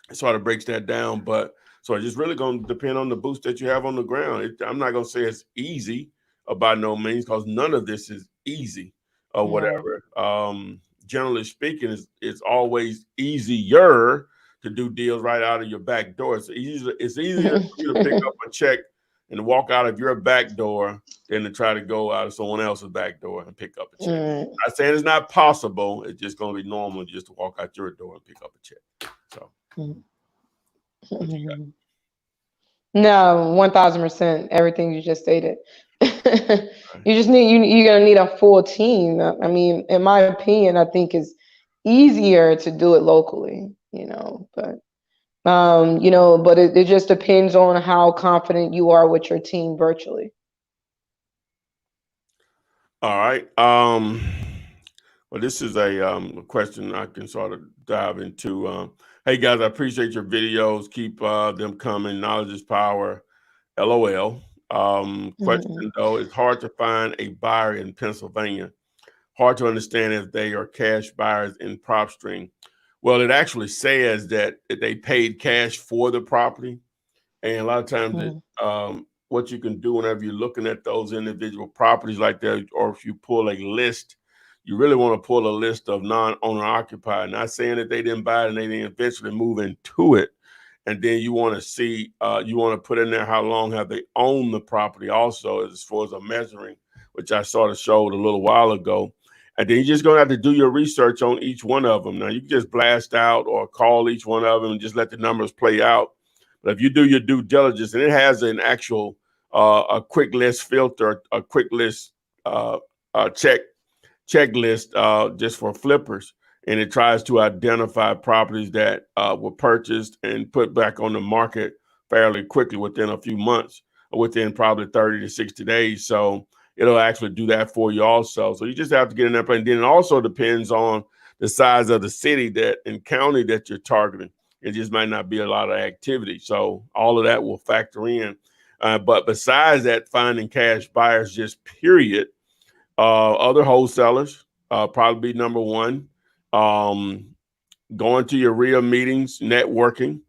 Speaker 2: It sort of breaks that down. But so it's just really going to depend on the boost that you have on the ground. I'm not going to say it's easy by no means, because none of this is easy or whatever. Generally speaking, it's always easier to do deals right out of your back door. It's easier for you to pick up a check and walk out of your back door than to try to go out of someone else's back door and pick up a check. I'm not saying it's not possible. It's just going to be normal just to walk out your door and pick up a check. So.
Speaker 4: No, 1,000%. Everything you just stated. You're gonna need a full team. I mean, in my opinion, I think it's easier to do it locally. But it just depends on how confident you are with your team virtually.
Speaker 2: All right. Well, this is a question I can sort of dive into. Hey guys, I appreciate your videos. Keep them coming. Knowledge is power. LOL. Question though, it's hard to find a buyer in Pennsylvania. Hard to understand if they are cash buyers in PropStream. Well, it actually says that they paid cash for the property. And a lot of times what you can do whenever you're looking at those individual properties like that, or if you pull a list, you really want to pull a list of non-owner occupied. Not saying that they didn't buy it and they didn't eventually move into it. And then you want to see, you want to put in there how long have they owned the property also, as far as a measuring, which I sort of showed a little while ago. And then you're just going to have to do your research on each one of them. Now, you can just blast out or call each one of them and just let the numbers play out. But if you do your due diligence, and it has an actual a quick list filter, a quick list checklist just for flippers, and it tries to identify properties that were purchased and put back on the market fairly quickly within a few months, or within probably 30 to 60 days. So it'll actually do that for you also. So you just have to get in that place. And then it also depends on the size of the city that and county that you're targeting. It just might not be a lot of activity. So all of that will factor in. But besides that, finding cash buyers, just period, other wholesalers probably be number one. Going to your RIA meetings, networking.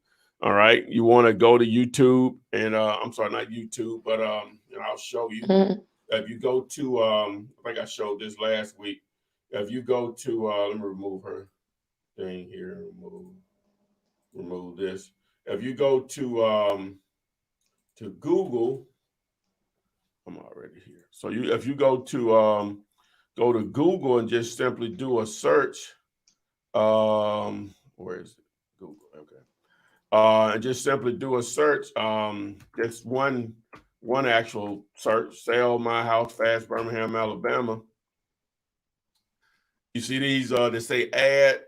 Speaker 2: All right. You want to go to YouTube and I'm sorry, not YouTube, but I'll show you.
Speaker 4: Mm-hmm.
Speaker 2: If you go to, I think I showed this last week. If you go to, let me remove her thing here. Remove this. If you go to Google, I'm already here. So if you go to Google and just simply do a search, where is it? Google. Okay. And just simply do a search. Just one actual search. Sell my house fast, Birmingham, Alabama. You see these? They say add.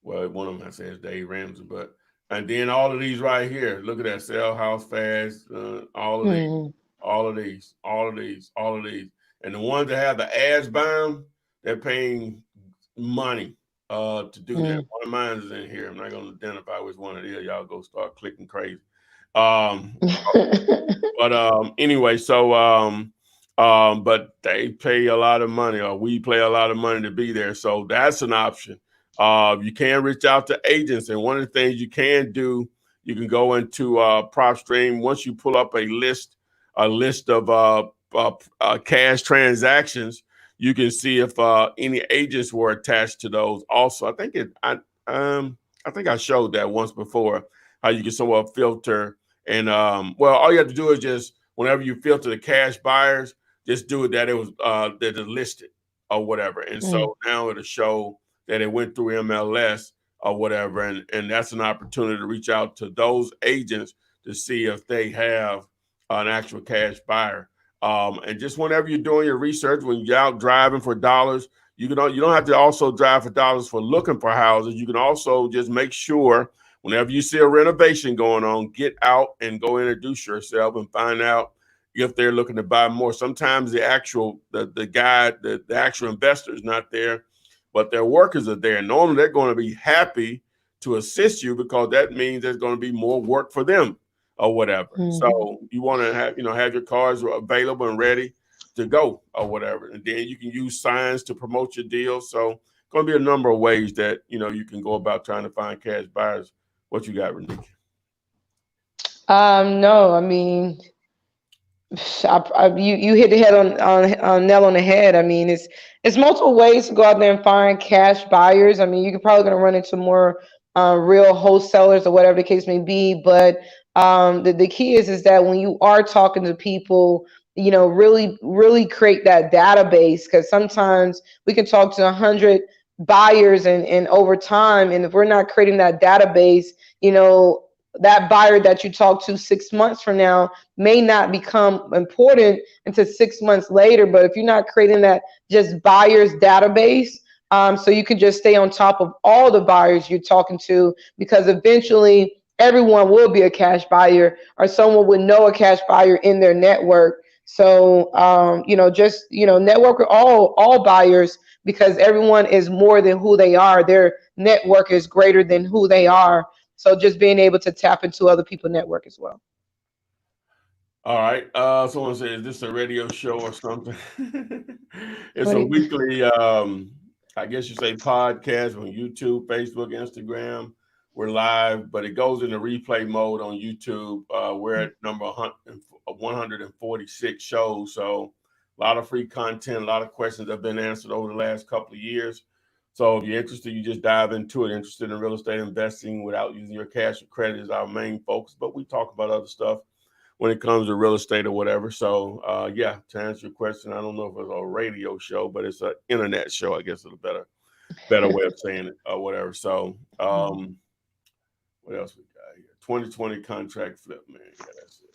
Speaker 2: Well, one of them says Dave Ramsey, but and then all of these right here. Look at that. Sell house fast. All of these. All of these. And the ones that have the ads bound, they're paying money to do that. One of mine is in here. I'm not going to identify which one it is. Y'all go start clicking crazy. But anyway, so but they pay a lot of money, or we pay a lot of money to be there. So that's an option. You can reach out to agents, and one of the things you can do, you can go into PropStream. Once you pull up a list of cash transactions, you can see if any agents were attached to those. Also, I think I showed that once before, how you can somewhat filter. And well, all you have to do is just whenever you filter the cash buyers, just do it that it was that it's listed or whatever. And so now it'll show that it went through MLS or whatever. And that's an opportunity to reach out to those agents to see if they have an actual cash buyer. And just whenever you're doing your research, when you're out driving for dollars, you don't have to also drive for dollars for looking for houses. You can also just make sure whenever you see a renovation going on, get out and go introduce yourself and find out if they're looking to buy more. Sometimes the actual investor is not there, but their workers are there. Normally, they're going to be happy to assist you because that means there's going to be more work for them or whatever. So you want to have your cars available and ready to go or whatever. And then you can use signs to promote your deal. So going to be a number of ways that, you can go about trying to find cash buyers. What you got, Renika?
Speaker 4: No, I mean, you hit the head on nail on the head. I mean, it's multiple ways to go out there and find cash buyers. I mean, you're probably going to run into more real wholesalers or whatever the case may be. But the key is that when you are talking to people, really create that database, because sometimes we can talk to 100 buyers and over time, and if we're not creating that database, that buyer that you talk to 6 months from now may not become important until 6 months later. But if you're not creating that just buyers database, so you can just stay on top of all the buyers you're talking to, because eventually everyone will be a cash buyer, or someone would know a cash buyer in their network. So, network with all buyers, because everyone is more than who they are. Their network is greater than who they are. So just being able to tap into other people's network as well.
Speaker 2: All right. Someone says, is this a radio show or something? It's a weekly, I guess you say podcast on YouTube, Facebook, Instagram, we're live, but it goes into replay mode on YouTube. We're at number 146 shows. So a lot of free content, a lot of questions have been answered over the last couple of years. So if you're interested, you just dive into it. Interested in real estate investing without using your cash or credit is our main focus, but we talk about other stuff when it comes to real estate or whatever. So yeah, to answer your question, I don't know if it's a radio show, but it's an internet show. I guess is a better way of saying it or whatever. So what else we got here? 2020 contract flip, man. Yeah, that's it.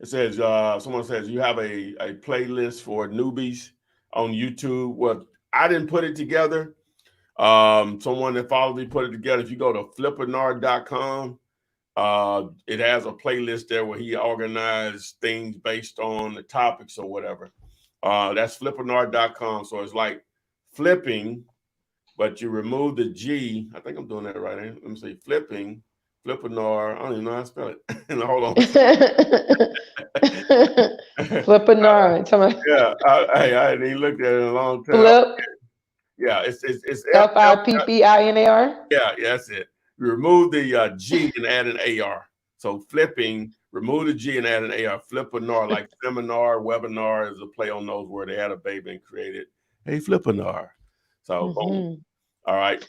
Speaker 2: It says, someone says, you have a playlist for newbies on YouTube. Well, I didn't put it together. Someone that followed me put it together. If you go to flippinar.com, it has a playlist there where he organized things based on the topics or whatever. That's flippinar.com. So it's like flipping, but you remove the G. I think I'm doing that right. Let me see. Flippinar. I don't even know how to spell it. Hold on.
Speaker 4: Flippinar.
Speaker 2: Yeah. I hadn't even looked at it in a long time.
Speaker 4: Flip.
Speaker 2: Yeah. It's
Speaker 4: Flippinar.
Speaker 2: Yeah. That's it. You remove the G and add an AR. So flipping, remove the G and add an AR. Flippinar, like seminar, webinar is a play on those where they had a baby and created a Flippinar. So boom. All right.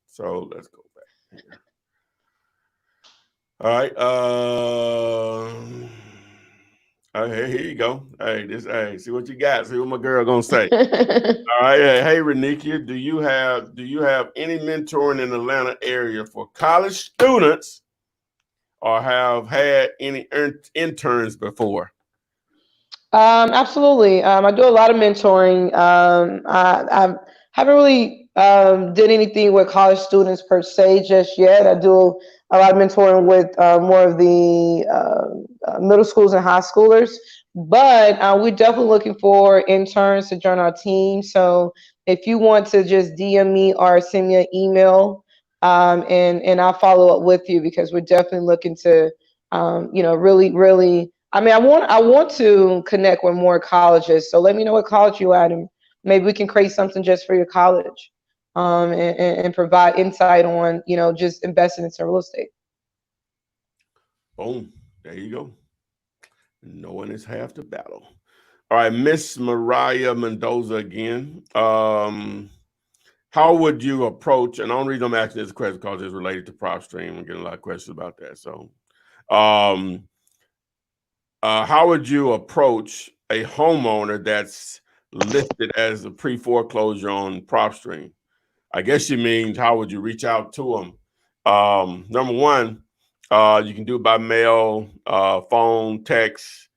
Speaker 2: So let's go back here. All right. Hey, here you go. Hey, see what you got. See what my girl gonna say. All right. Hey, Renikia, do you have any mentoring in the Atlanta area for college students, or have had any interns before?
Speaker 4: Absolutely. I do a lot of mentoring. I haven't really did anything with college students per se just yet. I do a lot of mentoring with more of the middle schools and high schoolers, but we're definitely looking for interns to join our team. So if you want to just DM me or send me an email, and I'll follow up with you, because we're definitely looking to, really. I mean, I want to connect with more colleges. So let me know what college you're at, and maybe we can create something just for your college, and provide insight on, just investing into real estate.
Speaker 2: Boom. There you go. Knowing is half the battle. All right, Miss Mariah Mendoza again. How would you approach, and the only reason I'm asking this question because it's related to PropStream. I'm getting a lot of questions about that. So how would you approach a homeowner that's listed as a pre-foreclosure on PropStream? I guess she means how would you reach out to them? Number one, you can do it by mail, phone, text,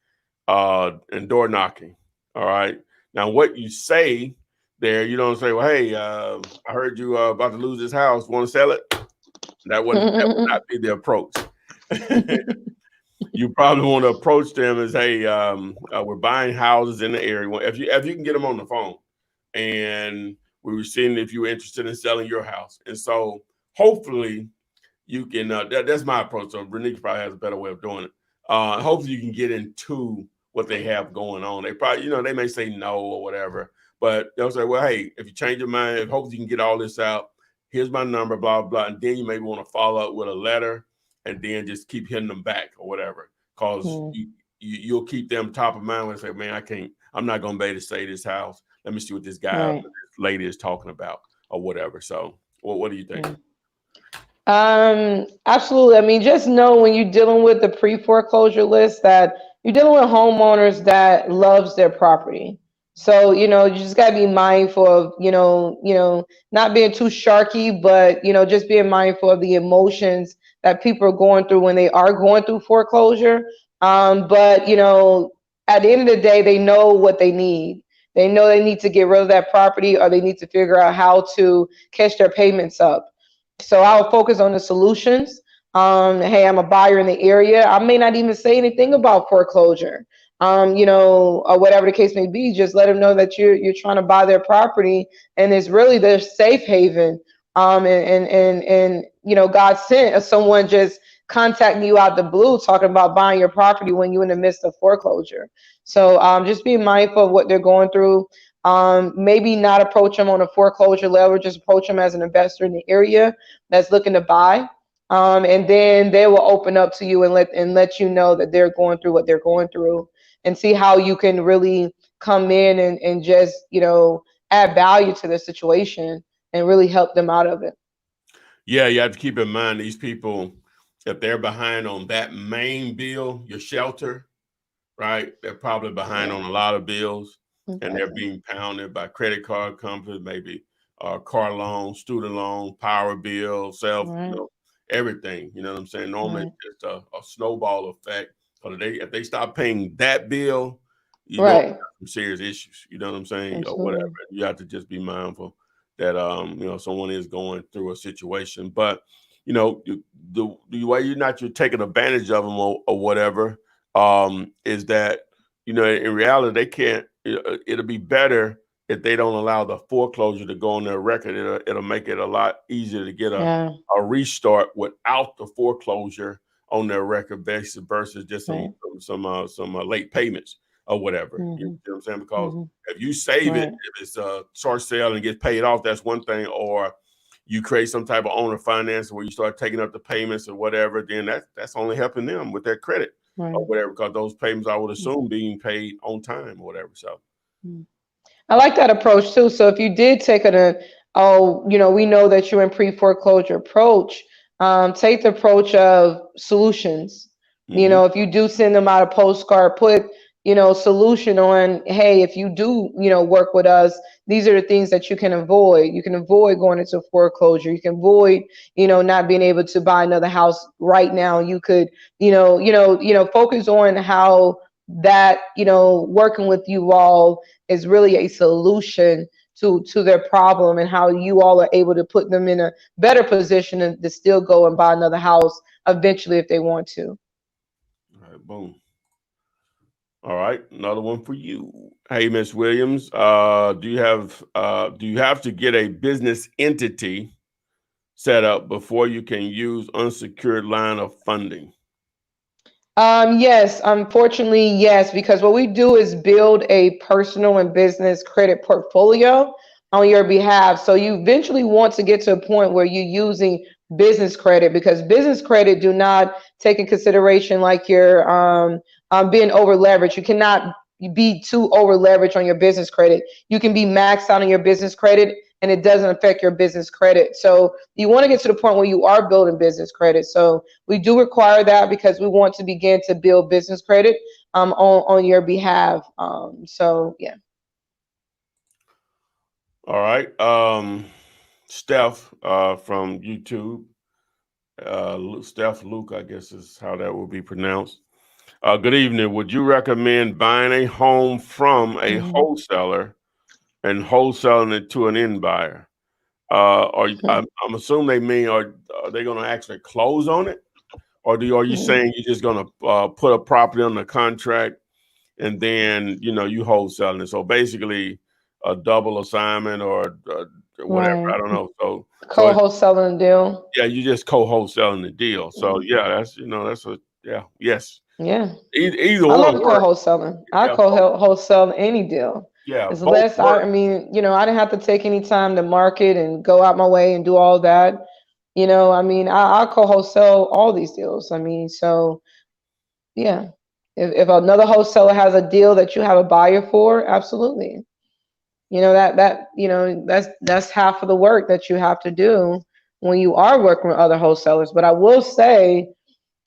Speaker 2: and door knocking. All right. Now, what you say there, you don't say, well, hey, I heard you about to lose this house. Want to sell it? That would not be the approach. You probably want to approach them as, hey, we're buying houses in the area. If you can get them on the phone, and we were seeing if you were interested in selling your house. And so hopefully you can, that's my approach. So Renika probably has a better way of doing it. Hopefully you can get into what they have going on. They probably, they may say no or whatever, but they'll say, well, hey, if you change your mind, hopefully you can get all this out. Here's my number, blah, blah. And then you maybe want to follow up with a letter, and then just keep hitting them back or whatever. Because you'll keep them top of mind when they say, man, I'm not going to be able to say this house. Let me see what this guy, this lady is talking about or whatever. So what do you think?
Speaker 4: Absolutely. I mean, just know when you're dealing with the pre-foreclosure list that you're dealing with homeowners that loves their property. So, you just got to be mindful of, not being too sharky, but, just being mindful of the emotions that people are going through when they are going through foreclosure. But, at the end of the day, they know what they need. They know they need to get rid of that property, or they need to figure out how to catch their payments up. So I'll focus on the solutions. Hey, I'm a buyer in the area. I may not even say anything about foreclosure, or whatever the case may be. Just let them know that you're trying to buy their property, and it's really their safe haven. And God sent someone just contacting you out the blue talking about buying your property when you're in the midst of foreclosure. So just be mindful of what they're going through. maybe not approach them on a foreclosure level, just approach them as an investor in the area that's looking to buy. And then they will open up to you and let you know that they're going through what they're going through, and see how you can really come in and just, add value to their situation and really help them out of it.
Speaker 2: Yeah, you have to keep in mind these people, if they're behind on that main bill, your shelter, right? They're probably behind on a lot of bills, and they're being pounded by credit card companies, maybe car loan, student loan, power bill, everything. You know what I'm saying? Normally it's a snowball effect. So if they stop paying that bill, you're going to have some serious issues. You know what I'm saying? Or whatever. You have to just be mindful that someone is going through a situation. But the way you're taking advantage of them or whatever, is that in reality they can't. It'll be better if they don't allow the foreclosure to go on their record. It'll make it a lot easier to get a restart without the foreclosure on their record basis versus just some late payments or whatever. You know what I'm saying? Because if you save it, if it's a short sale and gets paid off, that's one thing. Or you create some type of owner finance where you start taking up the payments or whatever, then that's only helping them with their credit or whatever, because those payments, I would assume, being paid on time or whatever. So
Speaker 4: I like that approach too. So if you did take we know that you're in pre-foreclosure approach, take the approach of solutions. If you do send them out a postcard, put solution on, hey, if you do, work with us, these are the things that you can avoid. You can avoid going into foreclosure. You can avoid, not being able to buy another house right now. You could, focus on how that, working with you all is really a solution to their problem, and how you all are able to put them in a better position to still go and buy another house eventually if they want to.
Speaker 2: All right, boom. All right, another one for you. Hey, Ms. Williams, do you have to get a business entity set up before you can use unsecured line of funding?
Speaker 4: Yes, unfortunately, yes, because what we do is build a personal and business credit portfolio on your behalf. So you eventually want to get to a point where you're using business credit, because business credit do not take in consideration like you're being over leveraged. You cannot be too over leveraged on your business credit. You can be maxed out on your business credit and it doesn't affect your business credit. So you want to get to the point where you are building business credit. So we do require that because we want to begin to build business credit on your behalf. So yeah.
Speaker 2: All right. Steph from YouTube. Steph Luke, I guess is how that will be pronounced. Good evening. Would you recommend buying a home from a wholesaler and wholesaling it to an end buyer? I'm assuming they mean, are they going to actually close on it? Or are you saying you're just going to put a property on the contract and then, you wholesaling it? So basically a double assignment or whatever. I don't know. So
Speaker 4: co-wholesaling deal.
Speaker 2: Yeah, you just co-wholesaling the deal. So yeah, yes.
Speaker 4: Yeah.
Speaker 2: Either
Speaker 4: I
Speaker 2: one.
Speaker 4: love co-wholesaling. I co-wholesale any deal.
Speaker 2: Yeah.
Speaker 4: It's less. I didn't have to take any time to market and go out my way and do all that. I co-wholesale all these deals. So yeah. If another wholesaler has a deal that you have a buyer for, absolutely. That's half of the work that you have to do when you are working with other wholesalers. But I will say,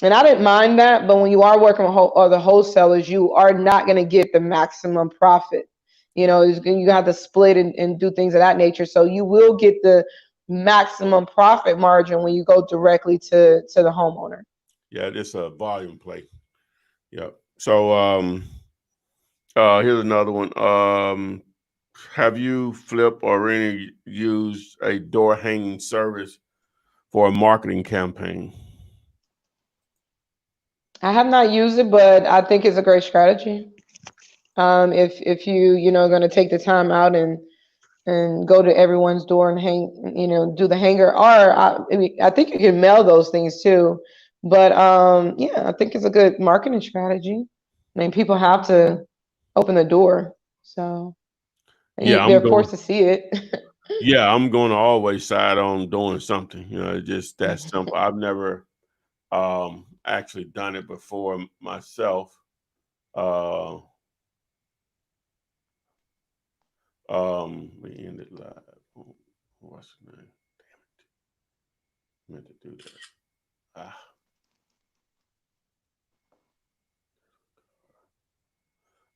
Speaker 4: and I didn't mind that, but when you are working with other wholesalers, you are not going to get the maximum profit. You have to split and do things of that nature. So you will get the maximum profit margin when you go directly to the homeowner.
Speaker 2: Yeah, it's a volume play. Yeah. So here's another one. Have you, Flip, or any used a door hanging service for a marketing campaign?
Speaker 4: I have not used it, but I think it's a great strategy. If you going to take the time out and go to everyone's door and hang, do the hanger, or I think you can mail those things too. But yeah, I think it's a good marketing strategy. People have to open the door, so
Speaker 2: Yeah,
Speaker 4: They're forced to see it.
Speaker 2: yeah, I'm going to always side on doing something. You know, it's just that simple. I've never actually done it before myself. Uh, we ended live. What's the name? Damn it. Meant to do that.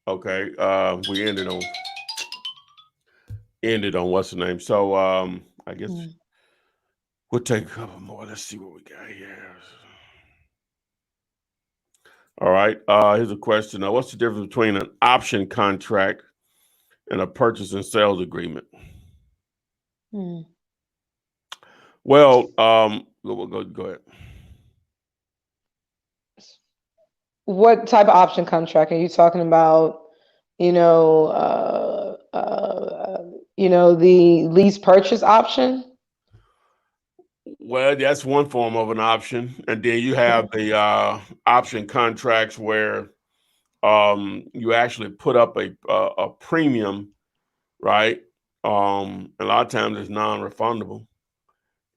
Speaker 2: Okay. We ended on what's the name. So I guess we'll take a couple more. Let's see what we got here. All right. Here's a question. What's the difference between an option contract and a purchase and sales agreement? Well, go ahead.
Speaker 4: What type of option contract are you talking about? The lease purchase option.
Speaker 2: Well, that's one form of an option, and then you have the option contracts where you actually put up a premium, right? A lot of times it's non-refundable,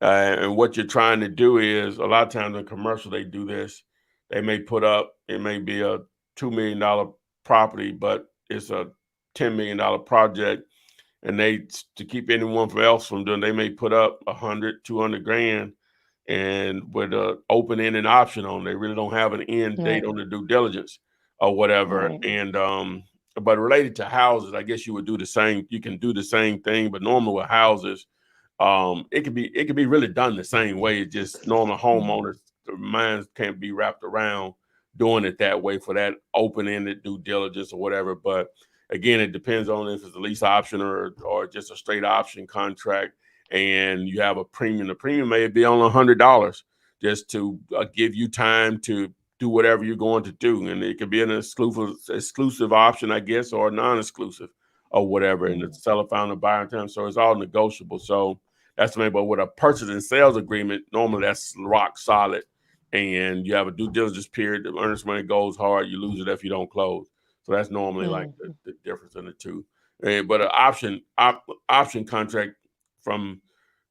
Speaker 2: and what you're trying to do is a lot of times in commercial they do this. They may put up, it may be a $2 million property, but it's a $10 million project, and to keep anyone else from doing, they may put up 100, 200 grand, and with an open-ended option on, they really don't have an end date on the due diligence or whatever.
Speaker 4: Right.
Speaker 2: And but related to houses, I guess you would do the same. You can do the same thing, but normally with houses, it could be really done the same way. It's just normal homeowners' minds can't be wrapped around doing it that way for that open-ended due diligence or whatever. But again, it depends on if it's a lease option or just a straight option contract, and you have a premium. The premium may be on $100 just to give you time to do whatever you're going to do, and it could be an exclusive option, I guess, or non-exclusive or whatever. And the seller found a buyer in time, so it's all negotiable. So that's the main. But with a purchase and sales agreement, normally that's rock solid, and you have a due diligence period. The earnest money goes hard. You lose it if you don't close. So that's normally like the difference in the two. But an option contract, from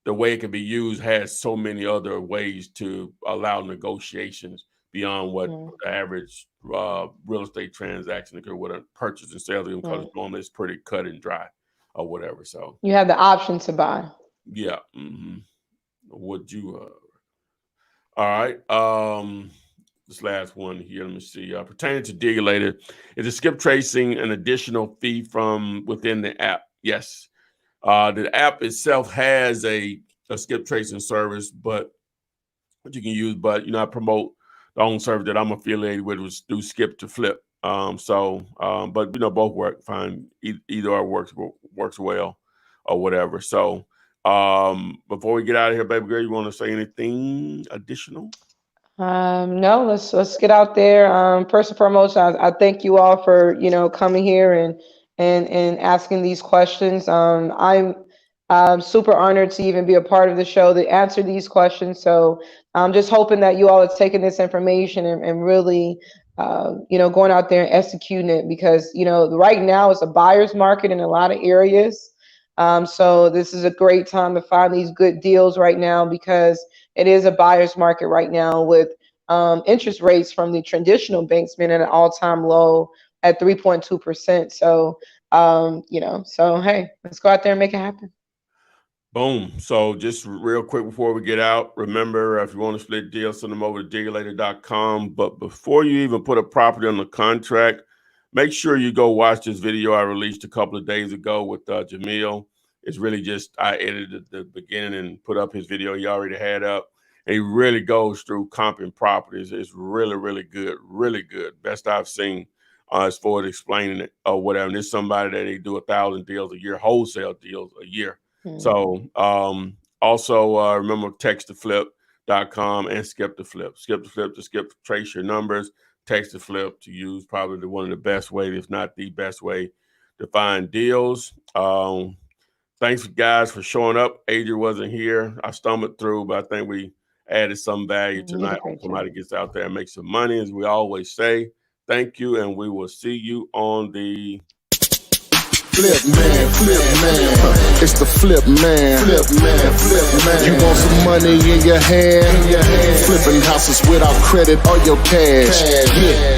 Speaker 2: the way it can be used, has so many other ways to allow negotiations beyond what the average real estate transaction occur with a purchase and sales agreement, because normally it's pretty cut and dry or whatever. So
Speaker 4: you have the option to buy.
Speaker 2: Yeah. Would you? All right. This last one here. Let me see. Pertaining to Deregulator, is the skip tracing an additional fee from within the app? Yes. The app itself has a skip tracing service, but what you can use, but I promote the own service that I'm affiliated with, was through Skip to Flip. But both work fine. Either or works well or whatever. So before we get out of here, baby girl, you want to say anything additional?
Speaker 4: No, let's get out there. First and foremost, I thank you all for coming here and asking these questions. I'm super honored to even be a part of the show to answer these questions. So I'm just hoping that you all are taking this information and really going out there and executing it, because right now it's a buyer's market in a lot of areas. So this is a great time to find these good deals right now, because it is a buyer's market right now, with interest rates from the traditional banks being at an all-time low at 3.2%. So, so hey, let's go out there and make it happen.
Speaker 2: Boom. So just real quick before we get out, remember, if you want to split deals, send them over to deregulator.com. But before you even put a property on the contract, make sure you go watch this video I released a couple of days ago with Jamil. It's really just, I edited the beginning and put up his video he already had up. And he really goes through comping properties. It's really, really good. Really good. Best I've seen as far as explaining it or whatever. And there's somebody that they do 1,000 deals a year, wholesale deals a year. So also remember text2flip.com and skip to flip. Skip to flip to trace your numbers. Text to flip to use probably one of the best ways, if not the best way, to find deals. Thanks guys for showing up. Adrian wasn't here. I stumbled through, but I think we added some value tonight. Somebody gets out there and makes some money, as we always say. Thank you, and we will see you on the
Speaker 1: flip man, flip man. It's the flip man, flip man, flip man. You want some money in your hand? Flipping houses without credit or your cash. Yeah.